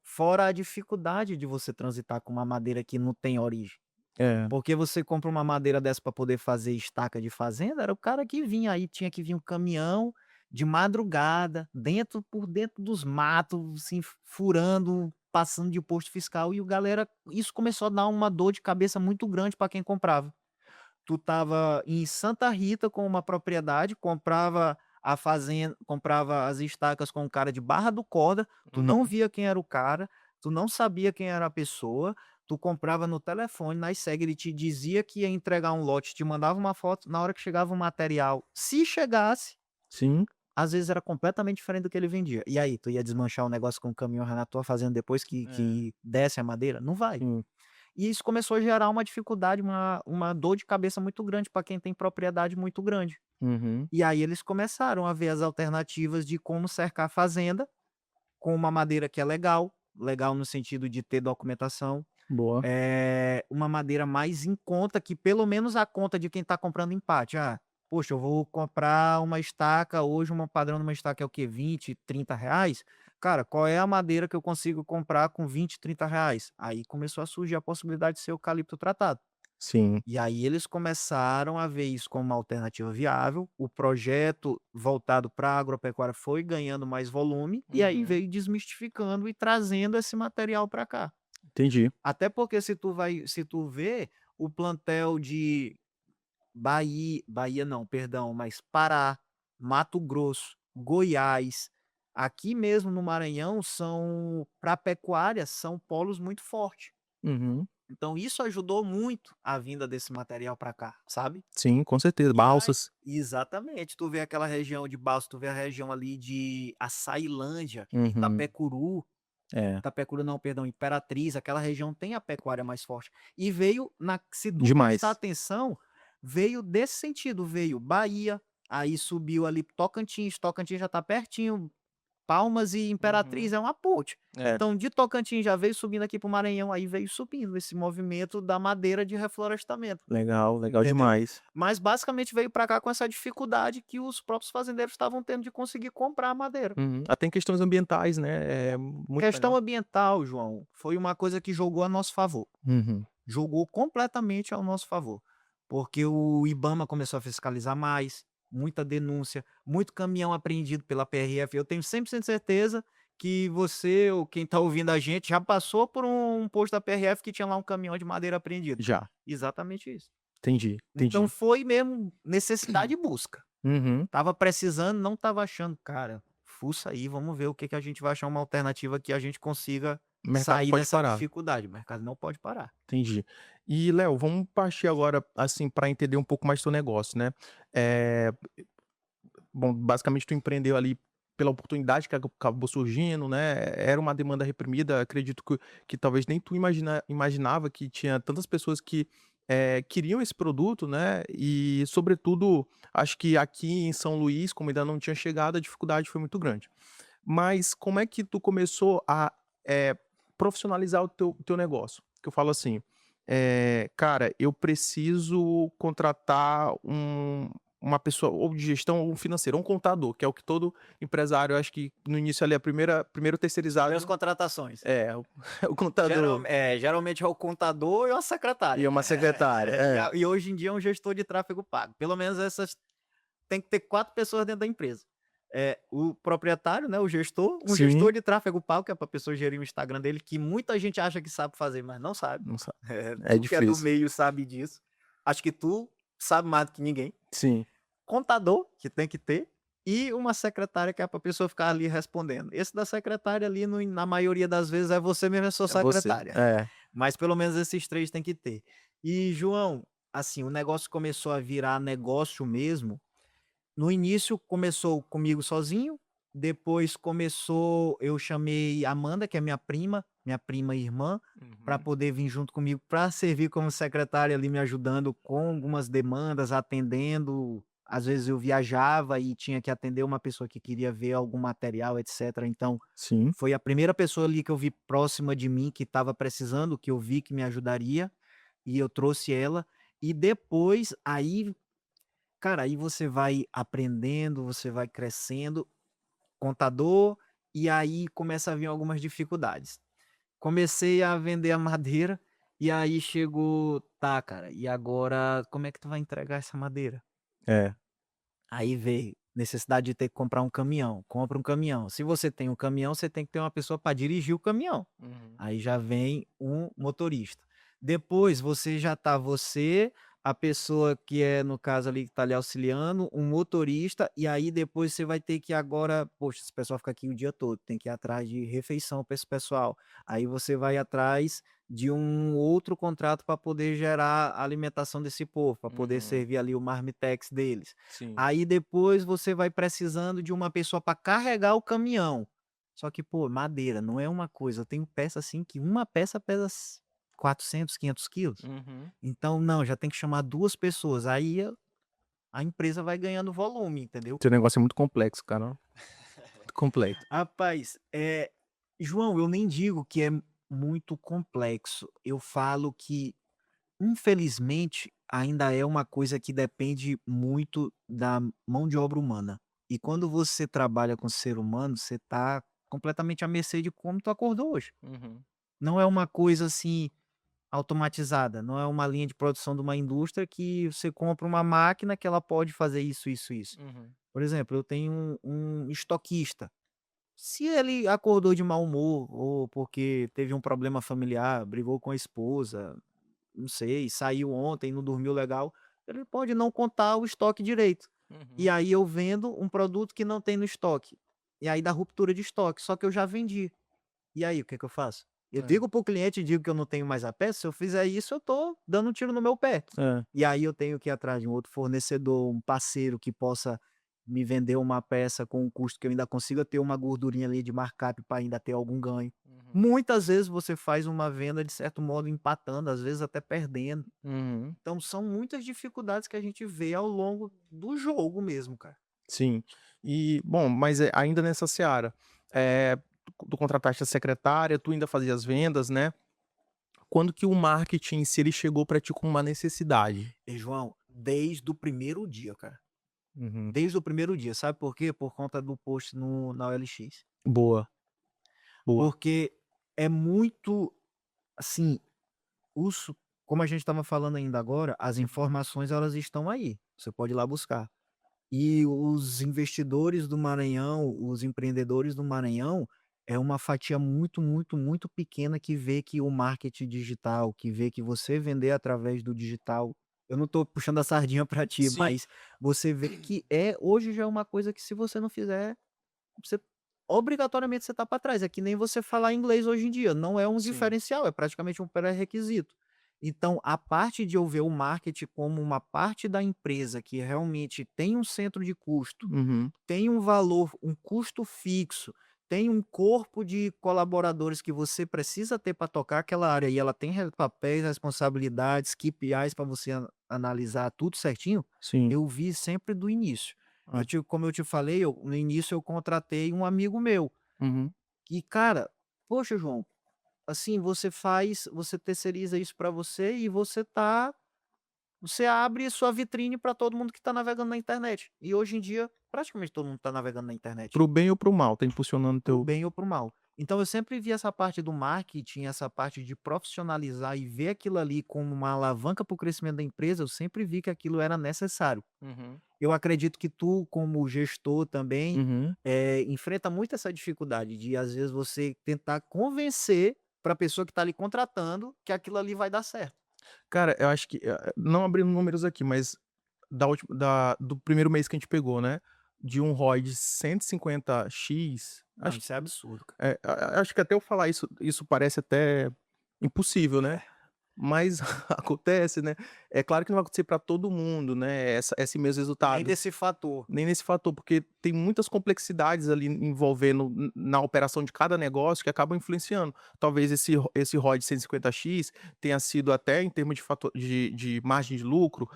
Fora a dificuldade de você transitar com uma madeira que não tem origem. é. Porque você compra uma madeira dessa para poder fazer estaca de fazenda, era o cara que vinha, aí tinha que vir um caminhão de madrugada, por dentro dos matos, assim, furando, passando de posto fiscal, e o galera, isso começou a dar uma dor de cabeça muito grande para quem comprava. Tu estava em Santa Rita com uma propriedade, comprava a fazenda, comprava as estacas com um cara de Barra do Corda, tu não Uhum. via quem era o cara, tu não sabia quem era a pessoa, tu comprava no telefone, na segue, ele te dizia que ia entregar um lote, te mandava uma foto, na hora que chegava o material, se chegasse, Sim, às vezes era completamente diferente do que ele vendia. E aí, tu ia desmanchar o negócio com o caminhão na tua fazenda depois é. que desce a madeira? Não vai. Sim. E isso começou a gerar uma dificuldade, uma dor de cabeça muito grande para quem tem propriedade muito grande. Uhum. E aí eles começaram a ver as alternativas de como cercar a fazenda com uma madeira que é legal, legal no sentido de ter documentação, Boa. uma madeira mais em conta, que pelo menos a conta de quem está comprando empate. Ah, poxa, eu vou comprar uma estaca hoje, um padrão de uma estaca é o quê? 20, 30 reais. Cara, qual é a madeira que eu consigo comprar com 20, R$ 30? Aí começou a surgir a possibilidade de ser eucalipto tratado. Sim, E aí eles começaram a ver isso como uma alternativa viável, o projeto voltado para a agropecuária foi ganhando mais volume, e aí uhum, veio desmistificando e trazendo esse material para cá. entendi. Até porque se tu vê o plantel de Bahia não, perdão, mas Pará, Mato Grosso, Goiás, aqui mesmo no Maranhão são para pecuária, são polos muito fortes. Uhum. Então isso ajudou muito a vinda desse material para cá, sabe. Sim, com certeza, E aí balsas. exatamente, tu vê aquela região de Balsas, tu vê a região ali de Açailândia, Uhum. Itapecuru, É, Itapecuru não, perdão, Imperatriz, aquela região tem a pecuária mais forte. E veio na se tu prestar demais. atenção, veio desse sentido, veio Bahia, aí subiu ali Tocantins, Tocantins já tá pertinho, Palmas e Uhum. Imperatriz é uma ponte. É, Então de Tocantins já veio subindo aqui para o Maranhão, aí veio subindo esse movimento da madeira de reflorestamento, legal, legal entendeu. demais. Mas basicamente veio para cá com essa dificuldade que os próprios fazendeiros estavam tendo de conseguir comprar a madeira. Uhum. Até em questões ambientais, né, é muito Questão melhor. ambiental, João, foi uma coisa que jogou a nosso favor, Uhum. jogou completamente ao nosso favor, porque o IBAMA começou a fiscalizar mais, muita denúncia, muito caminhão apreendido pela PRF. Eu tenho 100% certeza que você ou quem está ouvindo a gente já passou por um posto da PRF que tinha lá um caminhão de madeira apreendido. Já, Exatamente isso. entendi, Então entendi. foi mesmo necessidade e busca. Uhum. Tava precisando, não tava achando, cara, fuça aí, vamos ver o que que a gente vai achar uma alternativa que a gente consiga O mercado não sair pode dessa parar. dificuldade, o mercado não pode parar. Entendi. E Léo, vamos partir agora, assim, para entender um pouco mais do teu negócio, né. Eh, bom, basicamente tu empreendeu ali pela oportunidade que acabou surgindo, né, era uma demanda reprimida, acredito que talvez nem tu imaginava que tinha tantas pessoas que, queriam esse produto, né, e sobretudo, acho que aqui em São Luís, como ainda não tinha chegado, a dificuldade foi muito grande. Mas como é que tu começou a, profissionalizar o teu negócio? Que eu falo assim, "Cara, eu preciso contratar uma pessoa ou de gestão ou um financeiro, um contador", que é o que todo empresário, acho que no início ali a primeiro Primeiras terceirizado contratações. é, o o contador Geralmente é o contador e a e secretária. uma secretária. É, E hoje em dia é um gestor de tráfego pago. Pelo menos essas tem que ter 4 pessoas dentro da empresa. O proprietário, né, o gestor, um sim, gestor de tráfego pago, que é para a pessoa gerir o Instagram dele, que muita gente acha que sabe fazer, mas não sabe. não sabe, é Tu que é do difícil. meio sabe disso. Acho que tu sabe mais do que ninguém. Sim, Contador, que tem que ter, e uma secretária que é para a pessoa ficar ali respondendo. Esse da secretária ali na maioria das vezes é você mesmo, é sua é você. secretária. É, Mas pelo menos esses 3 tem que ter. E João, assim, o negócio começou a virar negócio mesmo. No início começou comigo sozinho, depois começou eu chamei a Amanda, que é minha prima e irmã, para uhum, poder vir junto comigo para servir como secretária ali, me ajudando com algumas demandas, atendendo. Às vezes eu viajava e tinha que atender uma pessoa que queria ver algum material, etcétera. Então, sim, foi a primeira pessoa ali que eu vi próxima de mim que estava precisando, que eu vi que me ajudaria, e eu trouxe ela. E depois, aí cara, aí você vai aprendendo, você vai crescendo, contador, e aí começa a vir algumas dificuldades. Comecei a vender a madeira, e aí chegou, tá, cara, e agora como é que tu vai entregar essa madeira? é, Aí veio necessidade de ter que comprar um caminhão, compra um caminhão. Se você tem um caminhão, você tem que ter uma pessoa para dirigir o caminhão. uhum, Aí já vem um motorista. Depois você já tá você, a pessoa que é, no caso ali, que tá lhe auxiliando, um motorista, e aí depois você vai ter que agora, poxa, esse pessoal fica aqui o dia todo, tem que ir atrás de refeição para esse pessoal. Aí você vai atrás de um outro contrato para poder gerar a alimentação desse povo, para poder uhum, servir ali o marmitex deles. sim. Aí depois você vai precisando de uma pessoa para carregar o caminhão. Só que, pô, madeira não é uma coisa, eu tenho peça assim que uma peça pesa 400, 500 quilos. Uhum. Então não, já tem que chamar 2 pessoas, aí a empresa vai ganhando volume, entendeu. Teu negócio é muito complexo, cara, muito complexo. Rapaz, João, eu nem digo que é muito complexo, eu falo que, infelizmente, ainda é uma coisa que depende muito da mão de obra humana. E quando você trabalha com ser humano, você está completamente à mercê de como tu acordou hoje. Uhum, Não é uma coisa assim automatizada, não é uma linha de produção de uma indústria que você compra uma máquina que ela pode fazer isso, isso, isso. uhum, Por exemplo, eu tenho um estoquista. Se ele acordou de mau humor ou porque teve um problema familiar, brigou com a esposa, não sei, saiu ontem, não dormiu legal, ele pode não contar o estoque direito. E uhum. aí eu vendo um produto que não tem no estoque. E aí dá ruptura de estoque, só que eu já vendi. E aí, o que que eu faço? Eu É, digo para o cliente e digo que eu não tenho mais a peça, se eu fizer isso, eu tô dando um tiro no meu pé. é. E aí eu tenho que ir atrás de um outro fornecedor, um parceiro que possa me vender uma peça com um custo que eu ainda consiga ter uma gordurinha ali de markup para ainda ter algum ganho. Uhum, Muitas vezes você faz uma venda de certo modo empatando, às vezes até perdendo. uhum. Então são muitas dificuldades que a gente vê ao longo do jogo mesmo, cara. Sim. E, bom, mas, ainda nessa seara, tu contrataste a secretária, tu ainda fazia as vendas, né. Quando que o marketing em si, ele chegou pra ti como uma necessidade? E João, desde o primeiro dia, cara. Uhum. Desde o primeiro dia, sabe por quê? Por conta do post no na OLX. Boa, boa. Porque é muito, assim, os como a gente estava falando ainda agora, as informações elas estão aí, você pode ir lá buscar. E os investidores do Maranhão, os empreendedores do Maranhão, é uma fatia muito, muito, muito pequena que vê que o marketing digital, que vê que você vender através do digital, eu não estou puxando a sardinha para ti, Sim, mas você vê que hoje já é uma coisa que se você não fizer, você obrigatoriamente você tá para trás, é que nem você falar inglês hoje em dia, não é um sim. diferencial, é praticamente um pré-requisito. Então, a parte de eu ver o marketing como uma parte da empresa que realmente tem um centro de custo, Uhum. tem um valor, um custo fixo, tem um corpo de colaboradores que você precisa ter para tocar aquela área e ela tem papéis, responsabilidades, KPIs para você analisar tudo certinho, Sim. eu vi sempre do início. Hã. Como eu te falei, no início eu contratei um amigo meu, Uhum. que cara, poxa João, assim, você terceiriza isso para você e você abre sua vitrine para todo mundo que está navegando na internet. E hoje em dia, praticamente todo mundo está navegando na internet, Para o bem ou para o mal, tá impulsionando para o teu bem ou para o mal. Então eu sempre vi essa parte do marketing, essa parte de profissionalizar e ver aquilo ali como uma alavanca para o crescimento da empresa, eu sempre vi que aquilo era necessário. Uhum. Eu acredito que tu, como gestor também, Uhum. enfrenta muito essa dificuldade de, às vezes, você tentar convencer para a pessoa que está ali contratando que aquilo ali vai dar certo. Cara, eu acho que, não abrindo números aqui, mas do primeiro mês que a gente pegou, né, de um ROI de 150x, Não, acho que isso é absurdo, cara. acho que até eu falar isso parece até impossível, né. É. Mas acontece, né. É claro que não vai acontecer para todo mundo, né, esse mesmo Nem resultado. desse fator. Nem nesse fator, porque tem muitas complexidades ali envolvendo na operação de cada negócio que acabam influenciando. Talvez esse ROI de 150x tenha sido até em termos de fator de margem de lucro,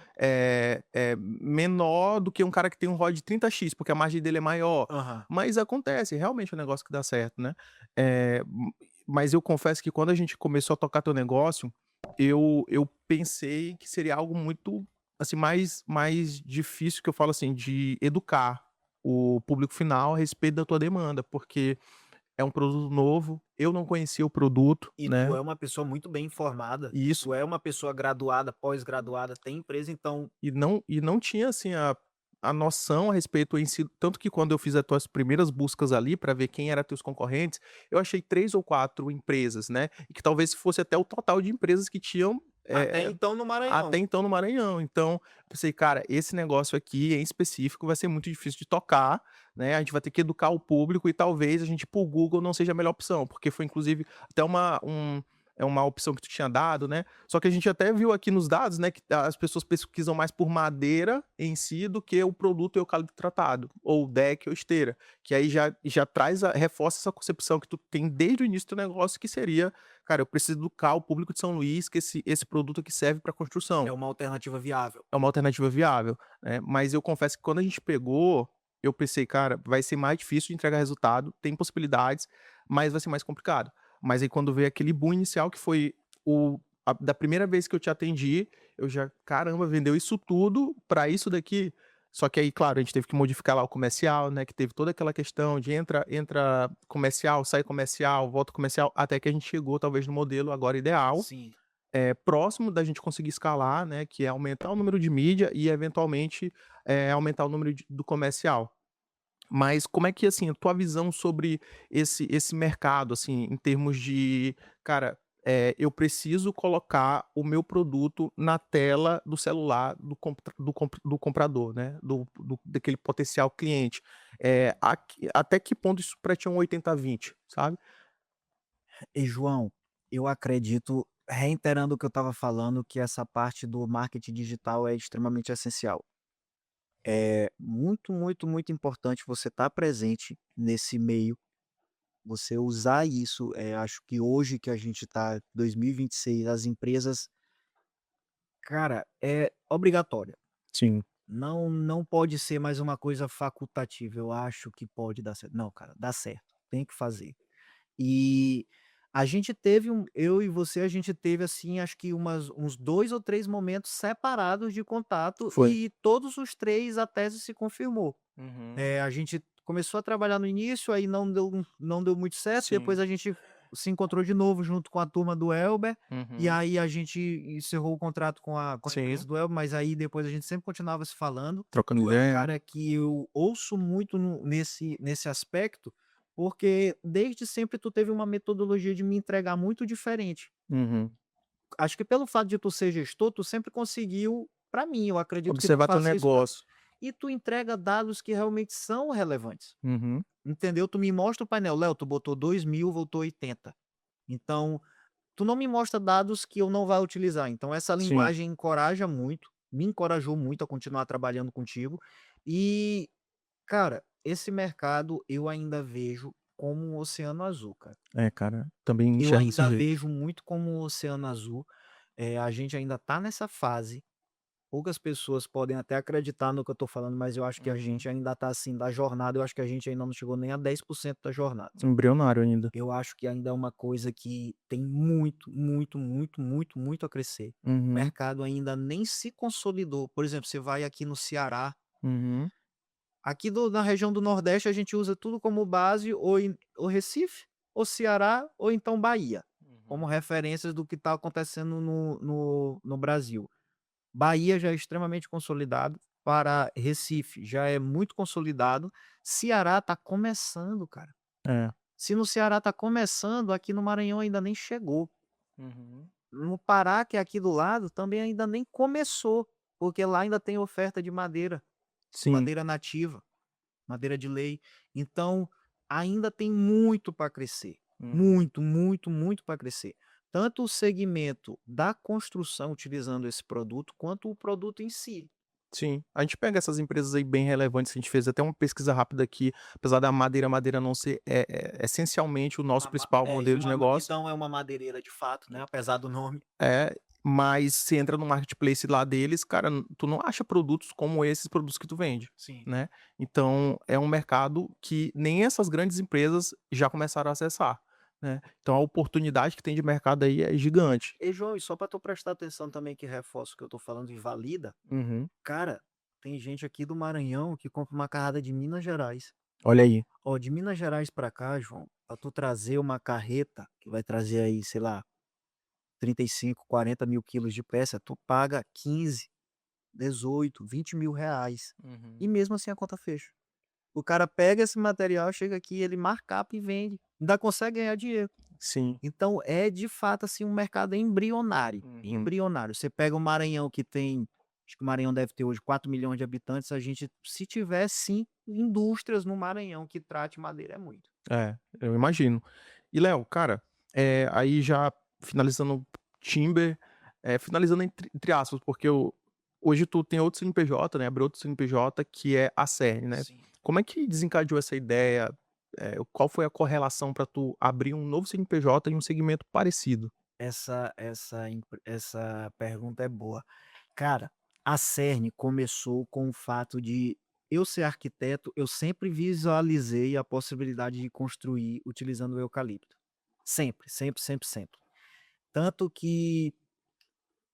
menor do que um cara que tem um ROI de 30x, porque a margem dele é maior. Aham. Mas acontece, realmente é um negócio que dá certo, né. Mas eu confesso que quando a gente começou a tocar teu negócio, eu pensei que seria algo muito, assim, mais difícil, que eu falo assim, de educar o público final a respeito da tua demanda, porque é um produto novo, eu não conhecia o produto, E tu né, é uma pessoa muito bem informada, e isso tu é uma pessoa graduada, pós-graduada, tem empresa, então e não tinha, assim, a noção a respeito em si, tanto que quando eu fiz as tuas primeiras buscas ali para ver quem era teus concorrentes, eu achei 3 ou 4 empresas, né, e que talvez fosse até o total de empresas que tinham, até então no até Maranhão. então no Maranhão. Então, eu pensei: "Cara, esse negócio aqui em específico vai ser muito difícil de tocar, né, a gente vai ter que educar o público e talvez a gente ir para o Google não seja a melhor opção", porque foi inclusive até uma opção que tu tinha dado, né. Só que a gente até viu aqui nos dados, né, que as pessoas pesquisam mais por madeira em si do que o produto eucalipto tratado, ou deck ou esteira, que aí já traz reforça essa concepção que tu tem desde o início do negócio, que seria: "Cara, eu preciso educar o público de São Luís que esse produto aqui serve para É construção, uma alternativa viável. é uma alternativa viável", né. Mas eu confesso que quando a gente pegou, eu pensei: "Cara, vai ser mais difícil de entregar resultado, tem possibilidades, mas vai ser mais complicado". Mas aí quando veio aquele boom inicial que foi da primeira vez que eu te atendi, eu já: "Caramba, vendeu isso tudo pra isso daqui?". Só que aí, claro, a gente teve que modificar lá o comercial, né, que teve toda aquela questão de entra comercial, sai comercial, volta comercial, até que a gente chegou talvez no modelo agora ideal, Sim. próximo da gente conseguir escalar, né, que é aumentar o número de mídia e eventualmente, aumentar o número do comercial. Mas como é que, assim, a tua visão sobre esse mercado, assim, em termos de, cara, eu preciso colocar o meu produto na tela do celular do comprador, né, daquele potencial cliente. Até que ponto isso pra ti é um 80/20, sabe? E João, eu acredito, reiterando o que eu estava falando, que essa parte do marketing digital é extremamente essencial. É muito, muito, muito importante você estar presente nesse meio, você usar isso. Acho que hoje que a gente está 2026, as empresas, cara, é obrigatória. Sim. Não pode ser mais uma coisa facultativa. Eu acho que pode dar certo. Não, cara, dá certo. Tem que fazer. E a gente teve eu e você, a gente teve, assim, acho que uns 2 ou 3 momentos separados de contato Foi. e todos os 3 a tese se confirmou. Uhum. A gente começou a trabalhar no início, aí não deu muito certo, depois Sim. a gente se encontrou de novo junto com a turma do Elber, e Uhum. aí a gente encerrou o contrato com a Sim. empresa do Elber, mas aí depois a gente sempre continuava se falando. Trocando Tu é um ideia. cara que eu ouço muito nesse aspecto, porque desde sempre tu teve uma metodologia de me entregar muito diferente. Uhum. Acho que pelo fato de tu ser gestor, tu sempre conseguiu, para mim, eu acredito que tu Observar teu faça isso, negócio. e tu entrega dados que realmente são relevantes. Uhum. Entendeu? Tu me mostra o painel: "Léo, tu botou 2.000, voltou 80". Então, tu não me mostra dados que eu não vá utilizar. Então essa Sim. linguagem encoraja muito, me encorajou muito a continuar trabalhando contigo. E, cara, esse mercado eu ainda vejo como um oceano azul, cara. É, cara, também Eu enxergo desse ainda jeito. vejo muito como um oceano azul. A gente ainda tá nessa fase. Poucas pessoas podem até acreditar no que eu tô falando, mas eu acho que a Uhum. gente ainda tá, assim, da jornada, eu acho que a gente ainda não chegou nem a 10% da jornada. Embrionário ainda. Eu acho que ainda é uma coisa que tem muito, muito, muito, muito, muito a crescer. O Uhum. mercado ainda nem se consolidou. Por exemplo, você vai aqui no Ceará, Uhum. aqui na região do Nordeste a gente usa tudo como base ou Recife, ou Ceará, ou então Bahia, como Uhum. referências do que está acontecendo no Brasil. Bahia já é extremamente consolidado, para Recife já é muito consolidado, Ceará está começando, cara. É. Se no Ceará está começando, aqui no Maranhão ainda nem chegou. Uhum. No Pará, que é aqui do lado, também ainda nem começou, porque lá ainda tem oferta de madeira, Sim. madeira nativa, madeira de lei. Então, ainda tem muito para crescer. Uhum. Muito, muito, muito para crescer. Tanto o segmento da construção utilizando esse produto, quanto o produto em si. Sim. A gente pega essas empresas aí bem relevantes, a gente fez até uma pesquisa rápida aqui, apesar da madeira não ser, essencialmente o nosso principal E modelo de negócio. não é uma madeireira de fato, né, apesar do nome. É, mas você entra no marketplace lá deles, cara, tu não acha produtos como esses produtos que tu vende, Sim. né. Então é um mercado que nem essas grandes empresas já começaram a acessar, né. Então a oportunidade que tem de mercado aí é gigante. E João, e só para tu prestar atenção também, que reforça o que eu tô falando e valida, Uhum. cara, tem gente aqui do Maranhão que compra uma carrada de Minas Gerais. Olha aí. Ó, de Minas Gerais pra cá, João, pra tu trazer uma carreta, que vai trazer aí, sei lá, 35, 40 mil quilos de peça, tu paga 15, 18, 20 mil reais. E Uhum. mesmo assim a conta fecha. O cara pega esse material, chega aqui, ele markup e vende. Ainda consegue ganhar dinheiro. Sim. Então é de fato, assim, um mercado embrionário, Uhum. embrionário. Você pega o Maranhão, que tem, acho que o Maranhão deve ter hoje 4 milhões de habitantes, a gente, se tiver sim indústrias no Maranhão que trate madeira, é muito. É, eu imagino. E Léo, cara, aí já finalizando Timber, finalizando entre aspas, porque hoje tu tem outro CNPJ, né, abriu outro CNPJ que é a Cern, né. Sim. Como é que desencadeou essa ideia? Qual foi a correlação para tu abrir um novo CNPJ em um segmento parecido? Essa pergunta é boa. Cara, a Cern começou com o fato de eu ser arquiteto, eu sempre visualizei a possibilidade de construir utilizando o eucalipto. Sempre, sempre, sempre, sempre. Tanto que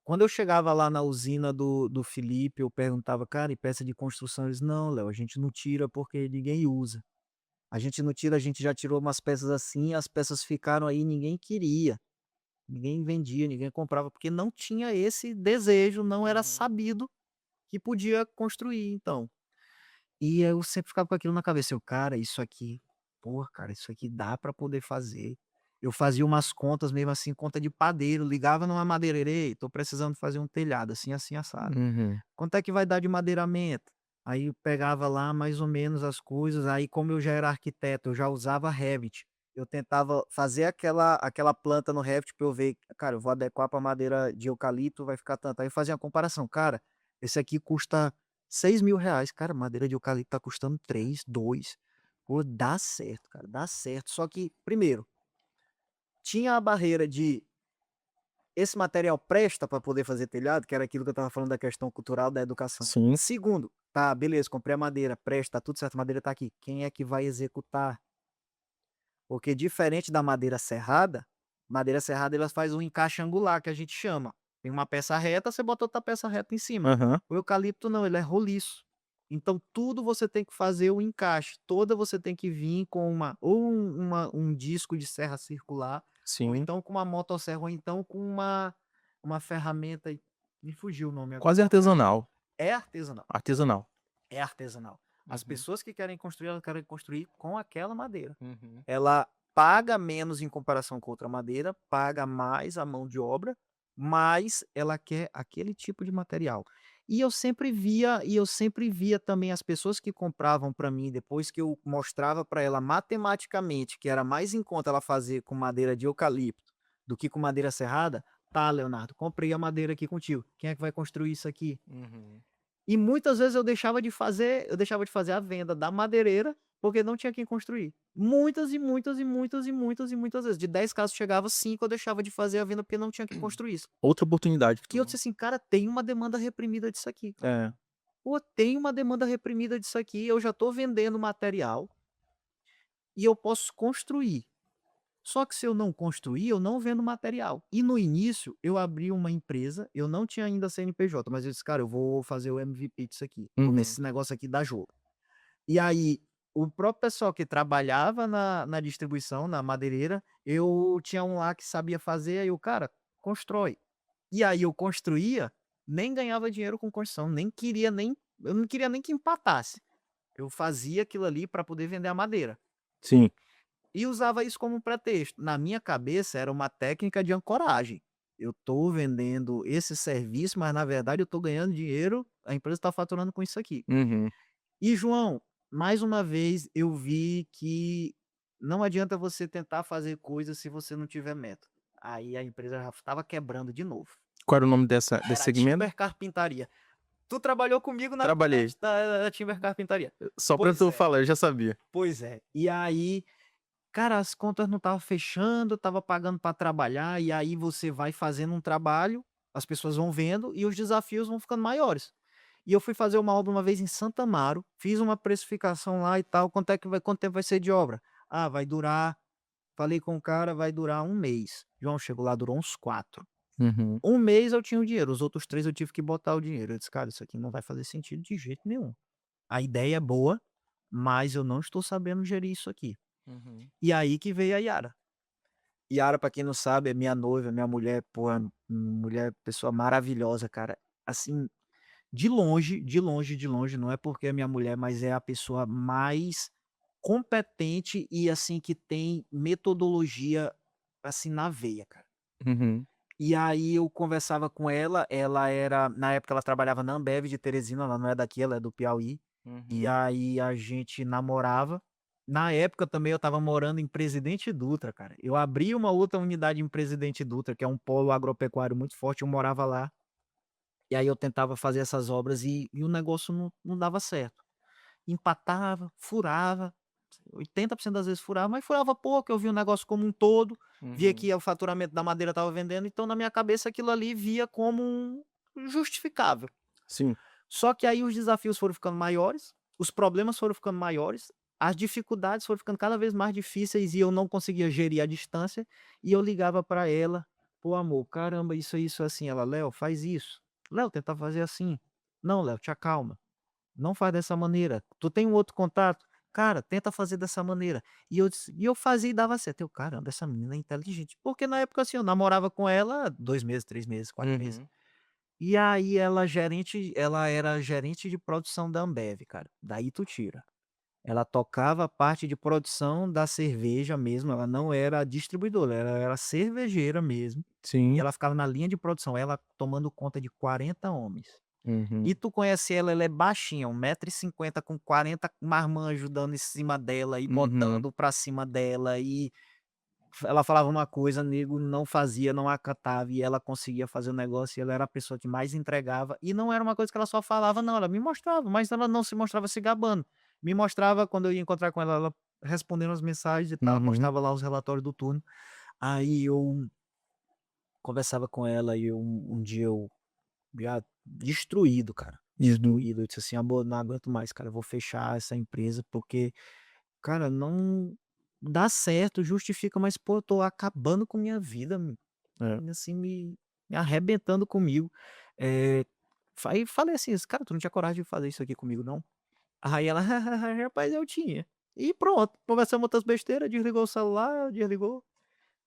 Quando eu chegava lá na usina do Felipe, eu perguntava: "Cara, e peça de construção?" Eles: "Não, Léo, a gente não tira porque ninguém usa. A gente não tira, a gente já tirou umas peças assim, as peças ficaram aí, ninguém queria, ninguém vendia, ninguém comprava, porque não tinha esse desejo, não era Uhum. sabido que podia construir, então". E eu sempre ficava com aquilo na cabeça, eu: "Cara, isso aqui, porra, cara, isso aqui dá pra poder fazer". Eu fazia umas contas mesmo assim, conta de padeiro, ligava numa madeireira: "Ei, tô precisando fazer um telhado assim, assim, assado. Uhum. Quanto é que vai dar de madeiramento?". Aí eu pegava lá mais ou menos as coisas, aí como eu já era arquiteto, eu já usava Revit, eu tentava fazer aquela planta no Revit pra eu ver: "Cara, eu vou adequar pra madeira de eucalipto, vai ficar tanto". Aí eu fazia uma comparação: "Cara, esse aqui custa R$ 6.000, cara, madeira de eucalipto tá custando 3, 2". Pô, dá certo, cara, dá certo. Só que, primeiro, tinha a barreira de esse material presta para poder fazer telhado, que era aquilo que eu estava falando da questão cultural da educação. Sim. Segundo, tá, beleza, comprei a madeira, presta, tá tudo certo, a madeira tá aqui. Quem é que vai executar? Porque diferente da madeira serrada ela faz um encaixe angular, que a gente chama. Tem uma peça reta, você bota outra peça reta em cima. Aham. O eucalipto não, ele é roliço. Então tudo você tem que fazer o encaixe, toda você tem que vir com um disco de serra circular, ou Sim. então com uma motosserra, ou então com uma ferramenta, me fugiu o nome agora. Quase artesanal. É artesanal, Artesanal. é artesanal. As Uhum. pessoas que querem construir, elas querem construir com aquela madeira. Uhum. Ela paga menos em comparação com outra madeira, paga mais a mão de obra, mas ela quer aquele tipo de material. E eu sempre via também as pessoas que compravam para mim, depois que eu mostrava para ela matematicamente que era mais em conta ela fazer com madeira de eucalipto do que com madeira serrada: "Tá, Leonardo, comprei a madeira aqui contigo. Quem é que vai construir isso aqui?". Uhum. E muitas vezes eu deixava de fazer a venda da madeireira, porque não tinha quem construir. Muitas e muitas e muitas e muitas e muitas vezes. De 10 casos chegava 5, eu deixava de fazer a venda, porque não tinha quem construísse. Outra oportunidade que E eu tu disse assim: "Cara, tem uma demanda reprimida disso aqui, cara. é. Pô, tem uma demanda reprimida disso aqui, eu já tô vendendo material e eu posso construir. Só que se eu não construir, eu não vendo material". E no início, eu abri uma empresa, eu não tinha ainda CNPJ, mas eu disse: "Cara, eu vou fazer o MVP disso aqui, vou ver se Uhum. esse negócio aqui dá jogo". E aí, o próprio pessoal que trabalhava na distribuição, na madeireira, eu tinha um lá que sabia fazer, aí o "Cara, constrói". E aí eu construía, nem ganhava dinheiro com construção, eu não queria nem que empatasse. Eu fazia aquilo ali para poder vender a madeira. Sim. E usava isso como um pretexto. Na minha cabeça era uma técnica de ancoragem. Eu estou vendendo esse serviço, mas na verdade eu estou ganhando dinheiro, a empresa está faturando com isso aqui. Uhum. E João, mais uma vez eu vi que não adianta você tentar fazer coisas se você não tiver método. Aí a empresa já estava quebrando de novo. Qual era o nome desse Era a segmento? Timber Carpintaria. Tu trabalhou comigo na Trabalhei. da Timber Carpintaria. Só pra Pois tu é, falar, eu já sabia. pois é. E aí, cara, as contas não estavam fechando, eu estava pagando para trabalhar, e aí você vai fazendo um trabalho, as pessoas vão vendo e os desafios vão ficando maiores. E eu fui fazer uma obra uma vez em Santa Amaro, fiz uma precificação lá e tal, quanto tempo vai ser de obra? Ah, vai durar, falei com o cara, vai durar 1 mês. João, chegou lá, durou uns 4. Uhum. 1 mês eu tinha o dinheiro, os outros 3 eu tive que botar o dinheiro. Eu disse: "Cara, isso aqui não vai fazer sentido de jeito nenhum. A ideia é boa, mas eu não estou sabendo gerir isso aqui". Uhum. E aí que veio a Yara. Yara, pra quem não sabe, é minha noiva, minha mulher, pô, mulher, pessoa maravilhosa, cara. Assim, de longe, de longe, de longe, não é porque é minha mulher, mas é a pessoa mais competente e, assim, que tem metodologia, assim, na veia, cara. Uhum. E aí eu conversava com ela, na época ela trabalhava na Ambev de Teresina, ela não é daqui, ela é do Piauí. E Uhum. aí a gente namorava. Na época também eu estava morando em Presidente Dutra, cara. Eu abri uma outra unidade em Presidente Dutra, que é um polo agropecuário muito forte, eu morava lá. E aí eu tentava fazer essas obras e o negócio não dava certo. Empatava, furava, 80% das vezes furava, mas furava pouco, eu via o negócio como um todo, via Uhum. que o faturamento da madeira estava vendendo, então na minha cabeça aquilo ali via como justificável. Sim. Só que aí os desafios foram ficando maiores, os problemas foram ficando maiores, as dificuldades foram ficando cada vez mais difíceis e eu não conseguia gerir a distância, e eu ligava para ela, "Pô, amor, caramba, isso, assim". Ela: "Léo, faz isso". "Léo, tenta fazer assim". "Não, Léo, te acalma. Não faz dessa maneira. Tu tem um outro contato? Cara, tenta fazer dessa maneira". E eu fazia e dava certo. Eu: "Caramba, essa menina é inteligente". Porque na época, assim, eu namorava com ela 2 meses, 3 meses, 4 meses. Uhum. E aí ela era gerente de produção da Ambev, cara. Daí tu tira. Ela tocava a parte de produção da cerveja mesmo, ela não era distribuidora, ela era cervejeira mesmo, e Sim. ela ficava na linha de produção, ela tomando conta de 40 homens. Uhum. E tu conhece ela, ela é baixinha, 1,50 m com 40 marmanjos dando em cima dela e Uhum. botando pra cima dela, e ela falava uma coisa, nego não fazia, não acatava, e ela conseguia fazer o negócio, e ela era a pessoa que mais entregava, e não era uma coisa que ela só falava não, ela me mostrava, mas ela não se mostrava se gabando. Me mostrava quando eu ia encontrar com ela, ela respondendo as mensagens e tal, Uhum. mostrava lá os relatórios do turno. Aí eu conversava com ela e um dia eu já destruído, cara, Uhum. destruído, eu disse assim: "Amor, não aguento mais, cara, eu vou fechar essa empresa porque, cara, não dá certo, justifica, mas pô, eu tô acabando com minha vida, É. assim, me arrebentando comigo". Aí falei assim: "Cara, tu não tinha coragem de fazer isso aqui comigo não?". Aí ela: "Rapaz, eu tinha". E pronto, conversamos outras besteiras, desligou o celular, desligou.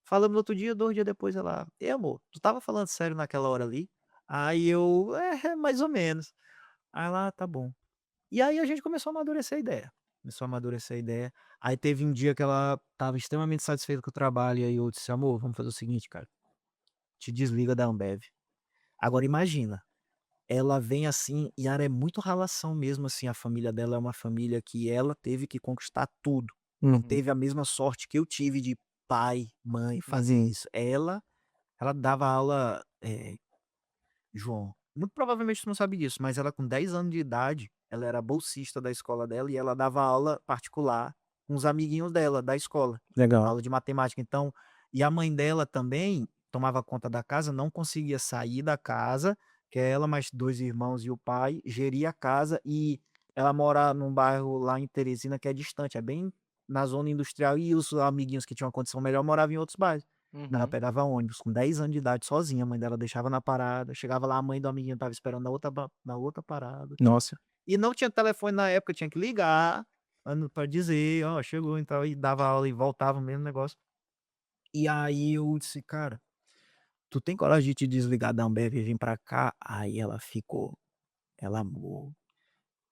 Falamos no outro dia, 2 dias depois ela: "Ei amor, tu estava falando sério naquela hora ali?". Aí eu: "É, mais ou menos". Aí ela: "Ah, tá bom". E aí a gente começou a amadurecer a ideia, começou a amadurecer a ideia. Aí teve um dia que ela estava extremamente satisfeita com o trabalho, e aí eu disse: "Amor, vamos fazer o seguinte, cara, te desliga da Ambev". Agora imagina, ela vem assim e ela é muito ralação mesmo, assim, a família dela é uma família que ela teve que conquistar tudo. Não Uhum. teve a mesma sorte que eu tive de pai, mãe fazer Uhum. isso. Ela dava aula, João, muito provavelmente tu não sabe disso, mas ela com 10 anos de idade, ela era bolsista da escola dela e ela dava aula particular com os amiguinhos dela da escola, Legal. aula de matemática. Então, e a mãe dela também tomava conta da casa, não conseguia sair da casa, que é ela, mais 2 irmãos e o pai, geria a casa, e ela mora num bairro lá em Teresina que é distante, é bem na zona industrial, e os amiguinhos que tinham uma condição melhor moravam em outros bairros. Ela Uhum. pegava ônibus com 10 anos de idade sozinha, a mãe dela deixava na parada, chegava lá, a mãe do amiguinho estava esperando na outra parada. Nossa. E não tinha telefone na época, tinha que ligar pra dizer: "Ó, chegou", então, e dava aula e voltava, o mesmo negócio. E aí eu disse: "Cara, tu tem coragem de te desligar da Ambev e vir pra cá?". Aí ela ficou, ela: "Amor,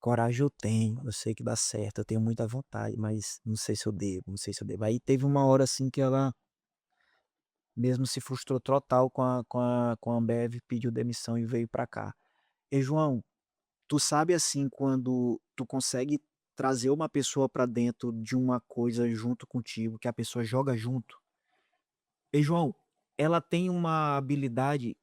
coragem eu tenho, eu sei que dá certo, eu tenho muita vontade, mas não sei se eu devo, não sei se eu devo". Aí teve uma hora, assim, que ela mesmo se frustrou total com a Ambev, pediu demissão e veio pra cá. E João, tu sabe, assim, quando tu consegue trazer uma pessoa pra dentro de uma coisa junto contigo, que a pessoa joga junto? E João, ela tem uma habilidade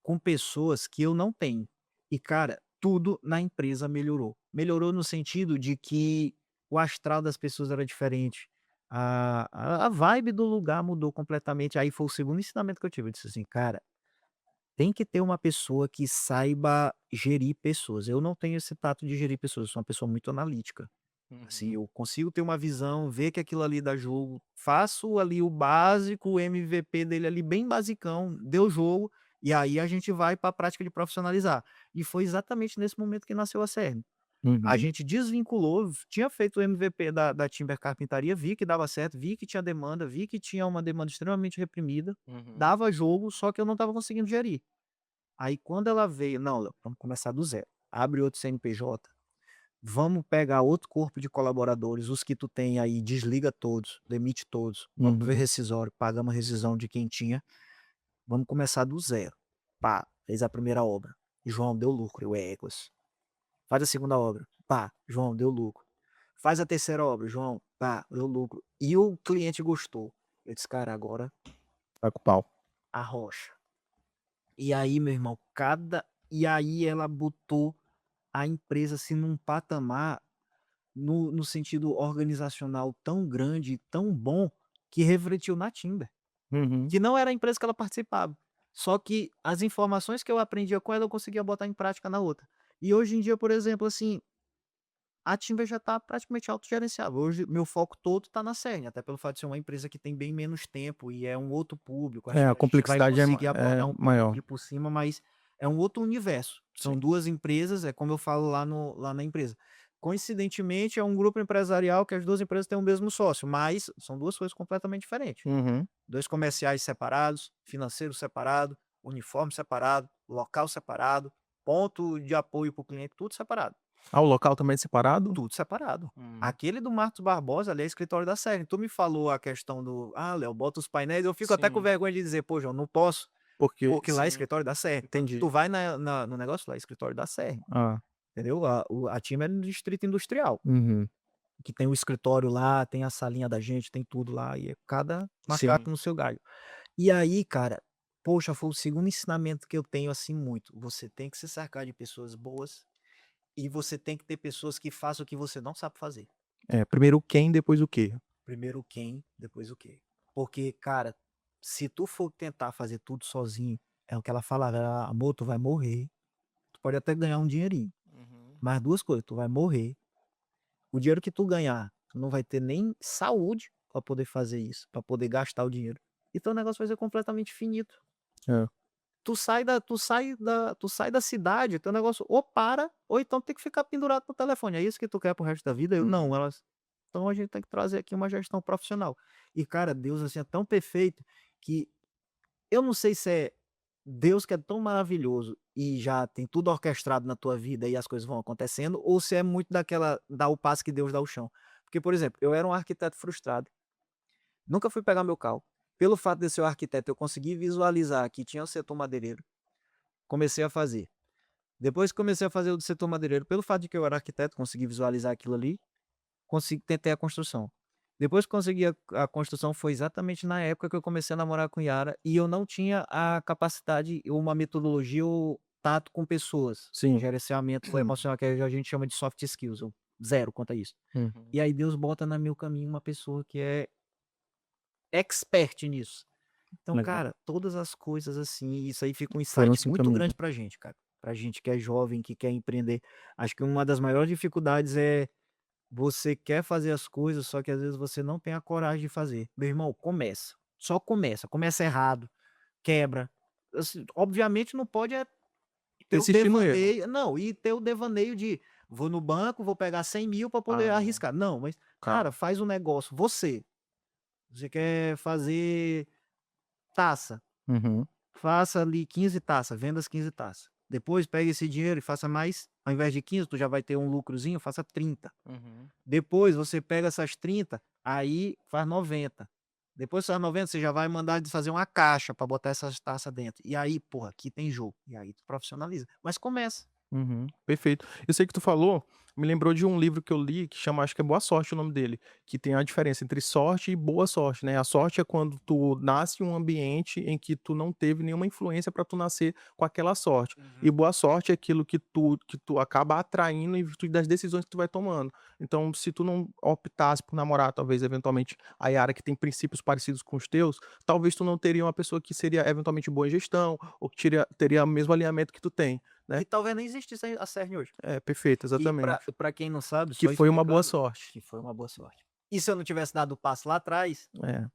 com pessoas que eu não tenho. E cara, tudo na empresa melhorou. Melhorou no sentido de que o astral das pessoas era diferente, a vibe do lugar mudou completamente. Aí foi o segundo ensinamento que eu tive, eu disse assim: "Cara, tem que ter uma pessoa que saiba gerir pessoas". Eu não tenho esse tato de gerir pessoas, eu sou uma pessoa muito analítica. Assim, Uhum. eu consigo ter uma visão, ver que aquilo ali dá jogo, faço ali o básico, o MVP dele ali bem basicão, deu jogo, e aí a gente vai para a prática de profissionalizar. E foi exatamente nesse momento que nasceu a Cerne. A Uhum. gente desvinculou, tinha feito o MVP da Timber Carpintaria, vi que dava certo, vi que tinha demanda, vi que tinha uma demanda extremamente reprimida, Uhum. dava jogo, só que eu não estava conseguindo gerir. Aí quando ela veio: "Não, Léo, vamos começar do zero, abre outro CNPJ, vamos pegar outro corpo de colaboradores, os que tu tem aí, desliga todos, demite todos, vamos ver Uhum. rescisório, pagamos a rescisão de quem tinha, vamos começar do zero". Pá, fez a primeira obra. "João, deu lucro", eu: "Éguas". Faz a segunda obra, pá, "João, deu lucro". Faz a terceira obra, "João", pá, deu lucro. E o cliente gostou. Eu disse: "Cara, agora Tá com pau. arrocha". E aí, meu irmão, e aí ela botou a empresa, assim, num patamar, no sentido organizacional tão grande, tão bom, que refletiu na Timber, Uhum. que não era a empresa que ela participava. Só que as informações que eu aprendia com ela, eu conseguia botar em prática na outra. E hoje em dia, por exemplo, assim, a Timber já está praticamente autogerenciável. Hoje, meu foco todo está na Cern, até pelo fato de ser uma empresa que tem bem menos tempo e é um outro público. Acho É, a que a gente vai complexidade conseguir é abordar um pouco maior. aqui por cima, mas é um outro universo. Sim. São 2 empresas, é como eu falo lá na empresa. Coincidentemente, é um grupo empresarial que as 2 empresas têm o mesmo sócio, mas são 2 coisas completamente diferentes. Uhum. 2 comerciais separados, financeiro separado, uniforme separado, local separado, ponto de apoio para o cliente, tudo separado. Ah, o local também é separado? Tudo separado. Hum. Aquele do Marcos Barbosa, ali, é escritório da Sering. Tu me falou a questão do: "Ah, Léo, bota os painéis", eu fico até com Sim, vergonha de dizer: "Pô, João, não posso, porque porque lá é sim, escritório da Sering". entendi. Tu vai no negócio lá, é escritório da Sering, Ah, entendeu? A Timber é no distrito industrial, uhum. que tem o escritório lá, tem a salinha da gente, tem tudo lá, e é cada Sim. macaco no seu galho. E aí, cara, poxa, foi o segundo ensinamento que eu tenho, assim, muito: você tem que se cercar de pessoas boas e você tem que ter pessoas que façam o que você não sabe fazer. É, primeiro o quem, depois o quê. Primeiro o quem, depois o quê. Porque, cara, se tu for tentar fazer tudo sozinho, é o que ela falava, ela: "Amor, tu vai morrer, tu pode até ganhar um dinheirinho, Uhum. mas 2 coisas, tu vai morrer, o dinheiro que tu ganhar, tu não vai ter nem saúde pra poder fazer isso, pra poder gastar o dinheiro, e teu negócio vai ser completamente finito. É. Tu sai da cidade, teu negócio ou para, ou então tem que ficar pendurado no telefone. É isso que tu quer para o resto da vida?" Eu: "Não", Uhum. elas: "Então a gente tem que trazer aqui uma gestão profissional". E cara, Deus, assim, é tão perfeito que eu não sei se é Deus que é tão maravilhoso e já tem tudo orquestrado na tua vida e as coisas vão acontecendo, ou se é muito daquela dá o passo que Deus dá o chão. Porque, por exemplo, eu era um arquiteto frustrado, nunca fui pegar meu carro. Pelo fato de eu ser um arquiteto, eu consegui visualizar que tinha o setor madeireiro, comecei a fazer. Depois que comecei a fazer o do setor madeireiro, pelo fato de que eu era arquiteto, consegui visualizar aquilo ali, tentei a construção. Depois que consegui a construção, foi exatamente na época que eu comecei a namorar com Yara, e eu não tinha a capacidade ou uma metodologia ou tato com pessoas, Sim. gerenciamento emocional, que a gente chama de soft skills, eu zero quanto a isso. Uhum. E aí Deus bota no meu caminho uma pessoa que é expert nisso. Então, Legal. cara, todas as coisas assim, isso aí fica um Foram insight se muito encaminhando. grande pra gente, cara. Pra gente que é jovem, que quer empreender. Acho que uma das maiores dificuldades é você quer fazer as coisas, só que às vezes você não tem a coragem de fazer. Meu irmão, começa. Só começa. Começa errado, quebra. Assim, obviamente não pode ter o Persistir no erro. devaneio. Não, e ter o devaneio de vou no banco, vou pegar 100.000 para poder Ah, não. arriscar. Não, mas, cara, Calma. faz um negócio. Você quer fazer taça. Uhum. Faça ali 15 taças, venda as 15 taças. Depois pegue esse dinheiro e faça mais, ao invés de 15, tu já vai ter um lucrozinho, faça 30. Uhum. Depois você pega essas 30, aí faz 90. Depois que faz 90, você já vai mandar de fazer uma caixa para botar essas taças dentro. E aí, porra, aqui tem jogo. E aí tu profissionaliza. Mas começa. Uhum, perfeito. Eu sei que tu falou, me lembrou de um livro que eu li que chama, acho que é Boa Sorte o nome dele, que tem a diferença entre sorte e boa sorte, né? A sorte é quando tu nasce em um ambiente em que tu não teve nenhuma influência para tu nascer com aquela sorte. E Uhum. boa sorte é aquilo que tu acaba atraindo em virtude das decisões que tu vai tomando. Então, se tu não optasse por namorar, talvez eventualmente a Yara que tem princípios parecidos com os teus, talvez tu não teria uma pessoa que seria eventualmente boa em gestão ou que teria o mesmo alinhamento que tu tem, né? E talvez nem existisse a Cern hoje. É, perfeito, E pra exatamente. pra quem não sabe, Que só foi uma boa explicando, sorte. que foi uma boa sorte. E se eu não tivesse dado o passo lá atrás, É,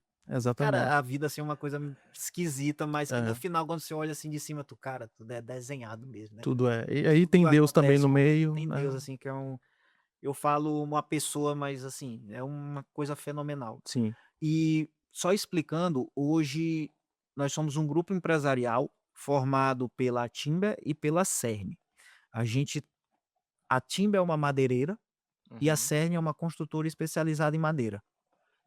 cara, exatamente. a vida, assim, é uma coisa esquisita, mas que no É, final, quando você olha, assim, de cima, tu: "Cara, tudo é desenhado mesmo, né, cara?". tudo é. E aí Tudo tem Deus também acontece no por um meio, tem né. Deus, assim, que é eu falo uma pessoa, mas, assim, é uma coisa fenomenal. Sim. E só explicando, hoje nós somos um grupo empresarial formado pela Timber e pela Cern. A gente a Timber é uma madeireira e a Uhum. Cern é uma construtora especializada em madeira.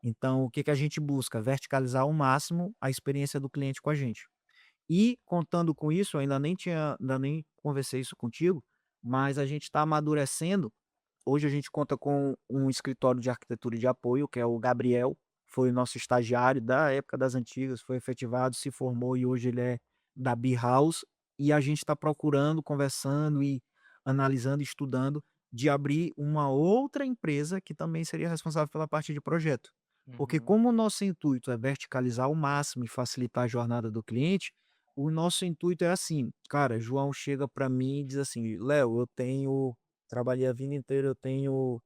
Então, o que que a gente busca? Verticalizar ao máximo a experiência do cliente com a gente. E contando com isso, eu ainda nem conversei isso contigo, mas a gente está amadurecendo. Hoje a gente conta com um escritório de arquitetura e de apoio, que é o Gabriel, foi o nosso estagiário da época das antigas, foi efetivado, se formou e hoje ele é da B-House. E a gente está procurando, conversando e analisando, estudando, de abrir uma outra empresa que também seria responsável pela parte de projeto. Porque Uhum. como o nosso intuito é verticalizar ao máximo e facilitar a jornada do cliente, o nosso intuito é assim, cara, João chega para mim e diz assim: "Léo, eu tenho trabalhei a vida inteira, eu tenho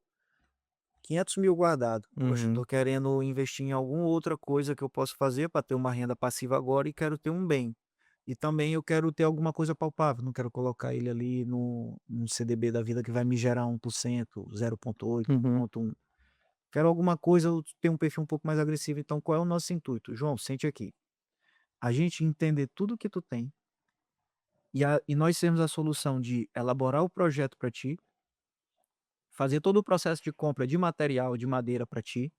500.000 guardado. Poxa, Uhum. tô querendo investir em alguma outra coisa que eu possa fazer para ter uma renda passiva agora e quero ter um bem. E também eu quero ter alguma coisa palpável, não quero colocar ele ali no num CDB da vida que vai me gerar 1%, 0,8, Uhum. 1,1. Quero alguma coisa, eu tenho um perfil um pouco mais agressivo, então qual é o nosso intuito? João, sente aqui. A gente entender tudo que tu tem e nós temos a solução de elaborar o projeto para ti, fazer todo o processo de compra de material, de madeira para ti,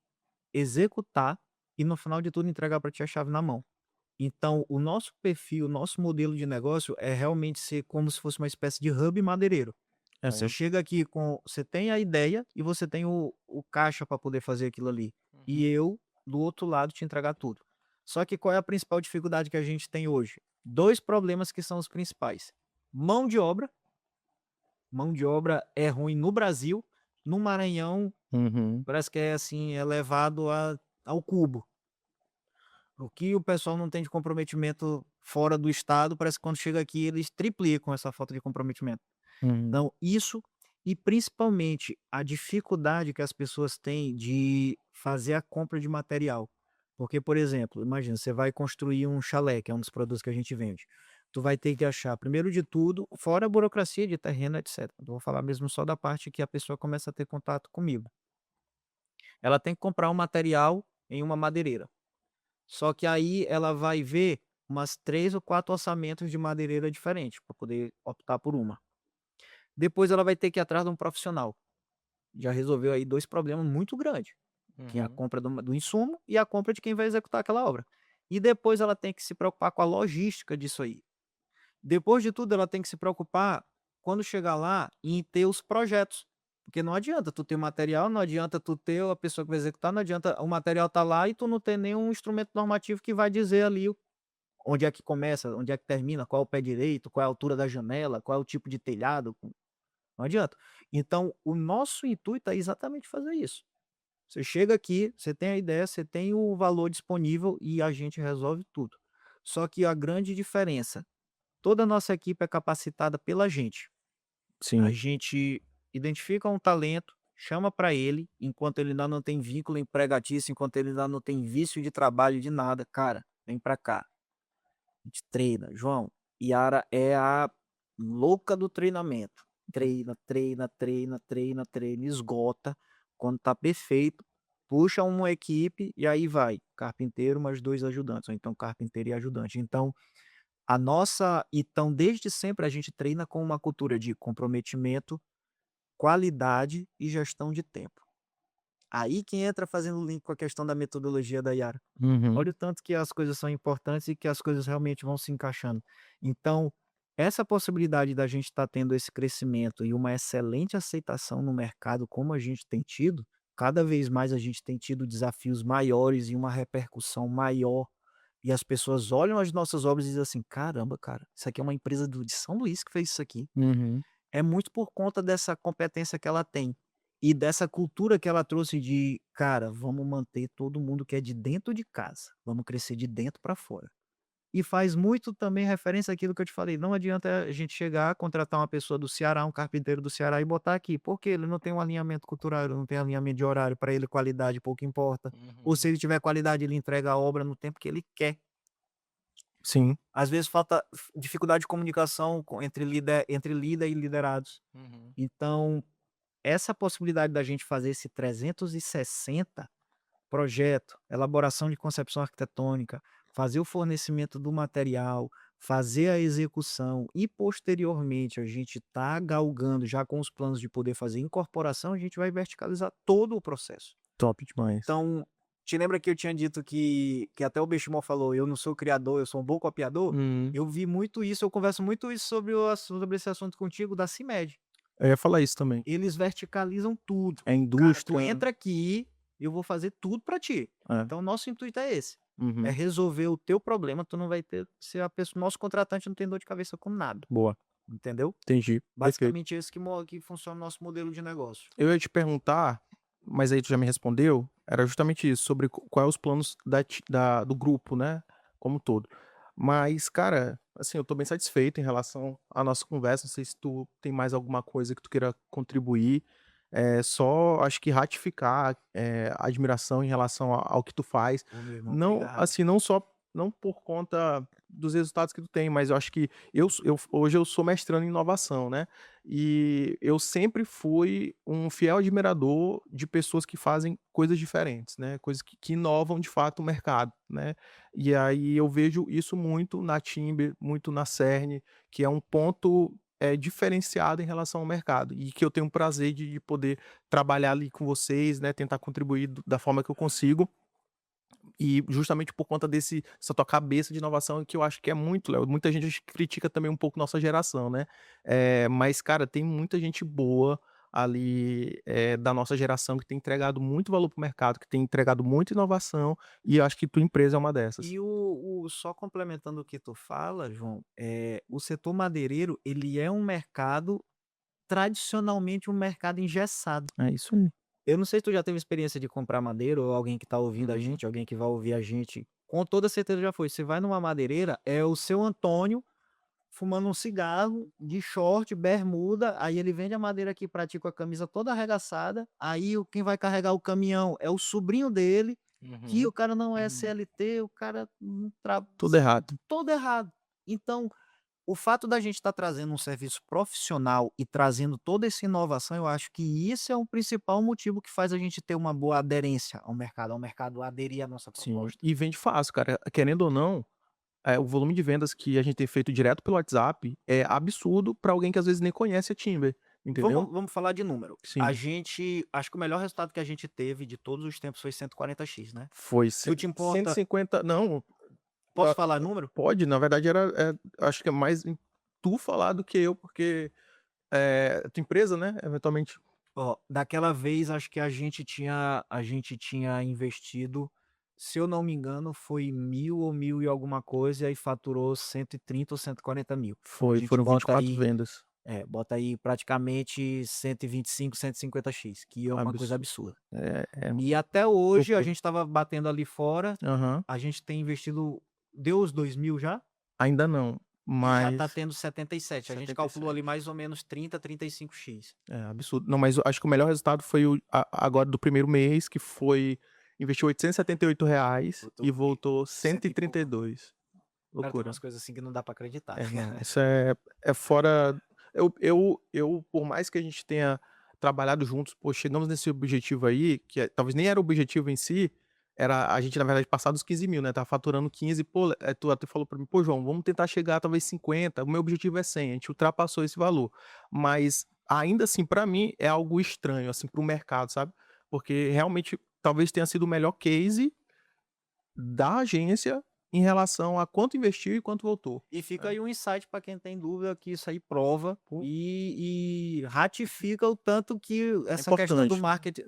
executar e no final de tudo entregar para ti a chave na mão. Então, o nosso perfil, o nosso modelo de negócio é realmente ser como se fosse uma espécie de hub madeireiro. Você É. chega aqui com você tem a ideia e você tem o caixa para poder fazer aquilo ali. E Uhum. eu, do outro lado, te entregar tudo. Só que qual é a principal dificuldade que a gente tem hoje? 2 problemas que são os principais. Mão de obra, mão de obra é ruim no Brasil, no Maranhão Uhum. parece que é assim, é levado ao cubo. O que o pessoal não tem de comprometimento fora do estado, parece que quando chega aqui eles triplicam essa falta de comprometimento. Uhum. Então, isso e principalmente a dificuldade que as pessoas têm de fazer a compra de material. Porque, por exemplo, imagina, você vai construir um chalé, que é um dos produtos que a gente vende. Tu vai ter que achar, primeiro de tudo, fora a burocracia de terreno, etc. Eu vou falar mesmo só da parte que a pessoa começa a ter contato comigo. Ela tem que comprar um material em uma madeireira. Só que aí ela vai ver umas 3 ou 4 orçamentos de madeireira diferentes, para poder optar por uma. Depois ela vai ter que ir atrás de um profissional. Já resolveu aí 2 problemas muito grandes, que é a Uhum. compra do insumo e a compra de quem vai executar aquela obra. E depois ela tem que se preocupar com a logística disso aí. Depois de tudo, ela tem que se preocupar, quando chegar lá, em ter os projetos. Porque não adianta tu ter material, não adianta tu ter a pessoa que vai executar, não adianta o material tá lá e tu não ter nenhum instrumento normativo que vai dizer ali onde é que começa, onde é que termina, qual é o pé direito, qual é a altura da janela, qual é o tipo de telhado, não adianta. Então, o nosso intuito é exatamente fazer isso. Você chega aqui, você tem a ideia, você tem o valor disponível e a gente resolve tudo. Só que a grande diferença, toda a nossa equipe é capacitada pela gente. A Sim. gente identifica um talento, chama para ele, enquanto ele ainda não tem vínculo empregatício, enquanto ele ainda não tem vício de trabalho, de nada, cara, vem para cá. A gente treina. João, Yara é a louca do treinamento. Treina, treina, treina, treina, treina, esgota. Quando tá perfeito, puxa uma equipe e aí vai. Carpinteiro mais 2 ajudantes, ou então carpinteiro e ajudante. Então, desde sempre a gente treina com uma cultura de comprometimento, qualidade e gestão de tempo. Aí que entra fazendo link com a questão da metodologia da Yara. Uhum. Olha o tanto que as coisas são importantes e que as coisas realmente vão se encaixando. Então, essa possibilidade da gente estar tendo esse crescimento e uma excelente aceitação no mercado, como a gente tem tido, cada vez mais a gente tem tido desafios maiores e uma repercussão maior. E as pessoas olham as nossas obras e dizem assim: caramba, cara, isso aqui é uma empresa de São Luís que fez isso aqui. Uhum. É muito por conta dessa competência que ela tem e dessa cultura que ela trouxe de: "Cara, vamos manter todo mundo que é de dentro de casa, vamos crescer de dentro para fora". E faz muito também referência àquilo que eu te falei, não adianta a gente chegar, contratar uma pessoa do Ceará, um carpinteiro do Ceará e botar aqui, porque ele não tem um alinhamento cultural, ele não tem alinhamento de horário, para ele qualidade pouco importa, ou se Uhum. ele tiver qualidade, ele entrega a obra no tempo que ele quer. Sim. Às vezes falta dificuldade de comunicação entre líder e liderados. Uhum. Então essa possibilidade da gente fazer esse 360, projeto, elaboração de concepção arquitetônica, fazer o fornecimento do material, fazer a execução e posteriormente a gente tá galgando já com os planos de poder fazer incorporação, a gente vai verticalizar todo o processo. Top demais. Então, te lembra que eu tinha dito que até o Benchimol falou: "Eu não sou criador, eu sou um bom copiador"? Uhum. Eu vi muito isso, eu converso muito isso sobre esse assunto contigo da CIMED. Eu ia falar isso também. Eles verticalizam tudo. É Cara, tu indústria. entra aqui, eu vou fazer tudo pra ti. É. Então nosso intuito é esse, é Uhum. resolver o teu problema, tu não vai ter ser a pessoa nosso contratante não tem dor de cabeça com nada, Boa. entendeu? Entendi. Perfeito. Basicamente esse que funciona o nosso modelo de negócio. Eu ia te perguntar, mas aí tu já me respondeu, era justamente isso, sobre quais os planos da do grupo, né, como um todo. Mas, cara, assim, eu tô bem satisfeito em relação à nossa conversa, não sei se tu tem mais alguma coisa que tu queira contribuir, só acho que ratificar, a admiração em relação ao que tu faz, Ô, meu irmão, não, obrigado. assim, não por conta dos resultados que tu tem, mas eu acho que eu hoje eu sou mestrando em inovação, né, e eu sempre fui um fiel admirador de pessoas que fazem coisas diferentes, né, coisas que inovam de fato o mercado, né. E aí eu vejo isso muito na Timber, muito na Cern, que é um ponto, diferenciado em relação ao mercado, e que eu tenho o prazer de poder trabalhar ali com vocês, né, tentar contribuir da forma que eu consigo, e justamente por conta dessa tua cabeça de inovação que eu acho que é muito, Léo, muita gente acho que critica também um pouco nossa geração, né, mas cara, tem muita gente boa ali, da nossa geração que tem entregado muito valor para o mercado, que tem entregado muita inovação, e eu acho que tua empresa é uma dessas. E o só complementando o que tu fala, João, o setor madeireiro, ele é um mercado, tradicionalmente um mercado engessado. É isso aí. Eu não sei se tu já teve experiência de comprar madeira ou alguém que tá ouvindo a Uhum. gente, alguém que vai ouvir a gente, com toda certeza já foi. Você vai numa madeireira, é o seu Antônio fumando um cigarro, de short, bermuda, aí ele vende a madeira aqui pra ti com a camisa toda arregaçada, aí quem vai carregar o caminhão é o sobrinho dele, que Uhum. o cara não é CLT, o cara não Tudo errado. todo errado. Então, o fato da gente estar trazendo um serviço profissional e trazendo toda essa inovação, eu acho que isso é o principal motivo que faz a gente ter uma boa aderência ao mercado aderir à nossa Sim, proposta. e vende fácil, cara. Querendo ou não, o volume de vendas que a gente tem feito direto pelo WhatsApp é absurdo para alguém que às vezes nem conhece a Timber, entendeu? Vamos falar de número. A Sim, gente acho que o melhor resultado que a gente teve de todos os tempos foi 140x, né. foi Tu te cento e importa, cinquenta, não, posso ah, falar número? pode, na verdade era, acho que é mais em tu falar do que eu, porque, tua empresa, né, eventualmente Ó, daquela vez acho que a gente tinha investido, se eu não me engano, foi 1.000 ou 1.000 e alguma coisa, e aí faturou 130 ou 140 mil. Então a gente foram bota 24 aí vendas. bota aí praticamente 125, 150x, que é uma coisa Absurdo. absurda. É E até hoje a loucura. gente estava batendo ali fora, Aham. a gente tem investido, deu os 2.000 já? Ainda não, E já tá mas tendo 77. A gente calculou ali 77. mais ou menos 30, 35x. É absurdo. Não, mas eu acho que o melhor resultado foi agora do primeiro mês, que foi investiu R$ 878 Botou e o quê? voltou Cento cento e e trinta e pouco. dois. Cara, tem Loucura. umas coisas assim que não dá pra acreditar. Não, isso é fora, eu por mais que a gente tenha trabalhado juntos, pô, chegamos nesse objetivo aí, que talvez nem era o objetivo em si, era a gente na verdade passar dos 15.000, né, estava faturando 15, pô, tu até falou pra mim: "Pô, João, vamos tentar chegar talvez 50, o meu objetivo é 100", a gente ultrapassou esse valor. Mas ainda assim, pra mim é algo estranho, assim, para o mercado, sabe, porque realmente talvez tenha sido o melhor case da agência em relação a quanto investiu e quanto voltou, E fica né. aí um insight para quem tem dúvida, que isso aí prova Pô, e ratifica o tanto que é essa questão do importante. marketing,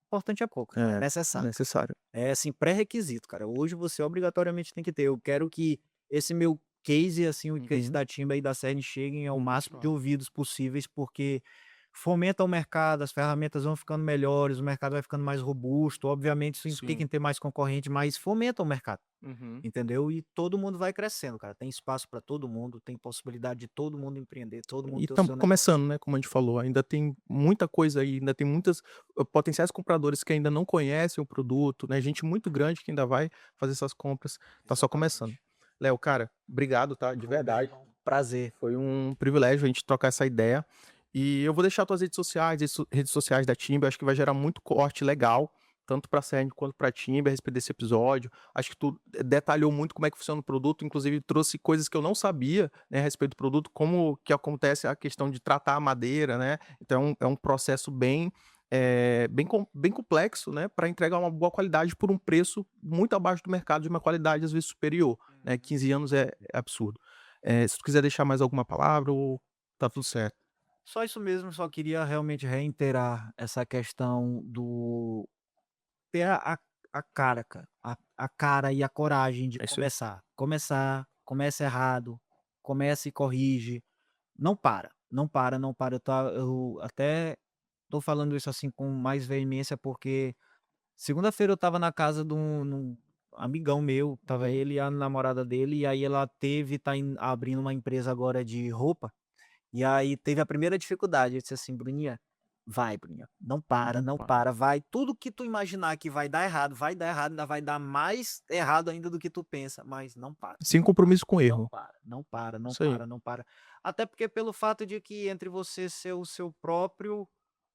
importante é pouco, é É, necessário. necessário. É assim, pré-requisito, cara. Hoje você obrigatoriamente tem que ter. Eu quero que esse meu case, assim, o case Uhum. da Timba e da Serne cheguem ao máximo de Claro. ouvidos possíveis, porque fomenta o mercado, as ferramentas vão ficando melhores, o mercado vai ficando mais robusto. Obviamente, isso implica Sim. em ter mais concorrente, mas fomenta o mercado, Uhum. entendeu? E todo mundo vai crescendo, cara. Tem espaço para todo mundo, tem possibilidade de todo mundo empreender, todo mundo E ter o estamos seu negócio. começando, né, como a gente falou, ainda tem muita coisa aí, ainda tem muitas potenciais compradores que ainda não conhecem o produto, né, gente muito grande que ainda vai fazer essas compras, tá só começando. Exatamente. Léo, cara, obrigado, tá, de Ô, meu verdade. irmão, prazer. Foi um privilégio a gente trocar essa ideia. E eu vou deixar tuas redes sociais, redes sociais da Timber, acho que vai gerar muito corte legal, tanto para a Cern quanto para a Timber, a respeito desse episódio. Acho que tu detalhou muito como é que funciona o produto, inclusive trouxe coisas que eu não sabia, né, a respeito do produto, como que acontece a questão de tratar a madeira, né? Então é um processo bem complexo, né, para entregar uma boa qualidade por um preço muito abaixo do mercado, de uma qualidade às vezes superior, né? 15 anos é absurdo. Se tu quiser deixar mais alguma palavra ou tá tudo certo. Só isso mesmo, só queria realmente reiterar essa questão do ter a cara, cara, a cara e a coragem de É isso aí. começar. Começa errado, começa e corrige, não para, não para, não para. Eu até tô falando isso, assim, com mais veemência, porque segunda-feira eu estava na casa de um amigão meu, tava Uhum. ele e a namorada dele, e aí ela abrindo uma empresa agora de roupa, e aí teve a primeira dificuldade, eu disse assim: "Bruninha, vai Bruninha, não para, Não não para. para, vai, tudo que tu imaginar que vai dar errado, ainda vai dar mais errado ainda do que tu pensa, mas não para, Sem não para, compromisso com não erro. para, não para, não Isso aí. para, não para". Até porque pelo fato de que entre você ser o seu próprio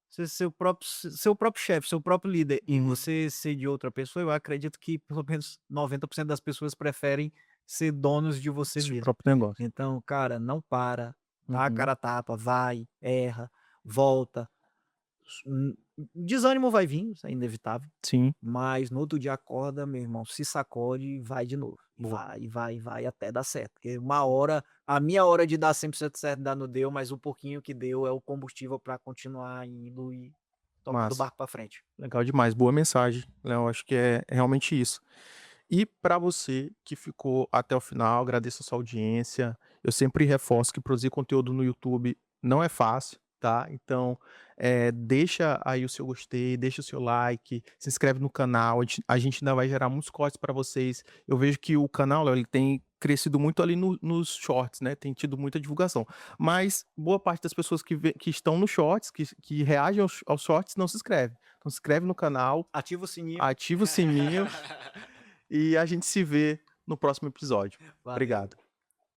ser seu próprio chefe, seu próprio líder e Uhum. você ser de outra pessoa, eu acredito que pelo menos 90% das pessoas preferem ser donos de você Seu mesmo. próprio negócio. Então, cara, não para, dá a Uhum. cara a tapa, vai, erra, volta. Desânimo vai vir, isso é inevitável, Sim, mas no outro dia acorda, meu irmão, se sacode e vai de novo. E boa. vai, e vai, e vai até dar certo. Porque uma hora, a minha hora de dar 100% certo ainda não deu, mas o pouquinho que deu é o combustível para continuar indo e tocando o Massa. barco para frente. Legal demais. Boa mensagem, Léo. Acho que é realmente isso. E para você que ficou até o final, agradeço a sua audiência. Eu sempre reforço que produzir conteúdo no YouTube não é fácil, tá? Então, deixa aí o seu gostei, deixa o seu like, se inscreve no canal. A gente ainda vai gerar muitos cortes para vocês. Eu vejo que o canal, Léo, ele tem crescido muito ali nos shorts, né? Tem tido muita divulgação. Mas boa parte das pessoas que estão nos shorts, que reagem aos shorts, não se inscreve. Então, se inscreve no canal, Ativa o sininho. ativa o sininho e a gente se vê no próximo episódio. Valeu. Obrigado.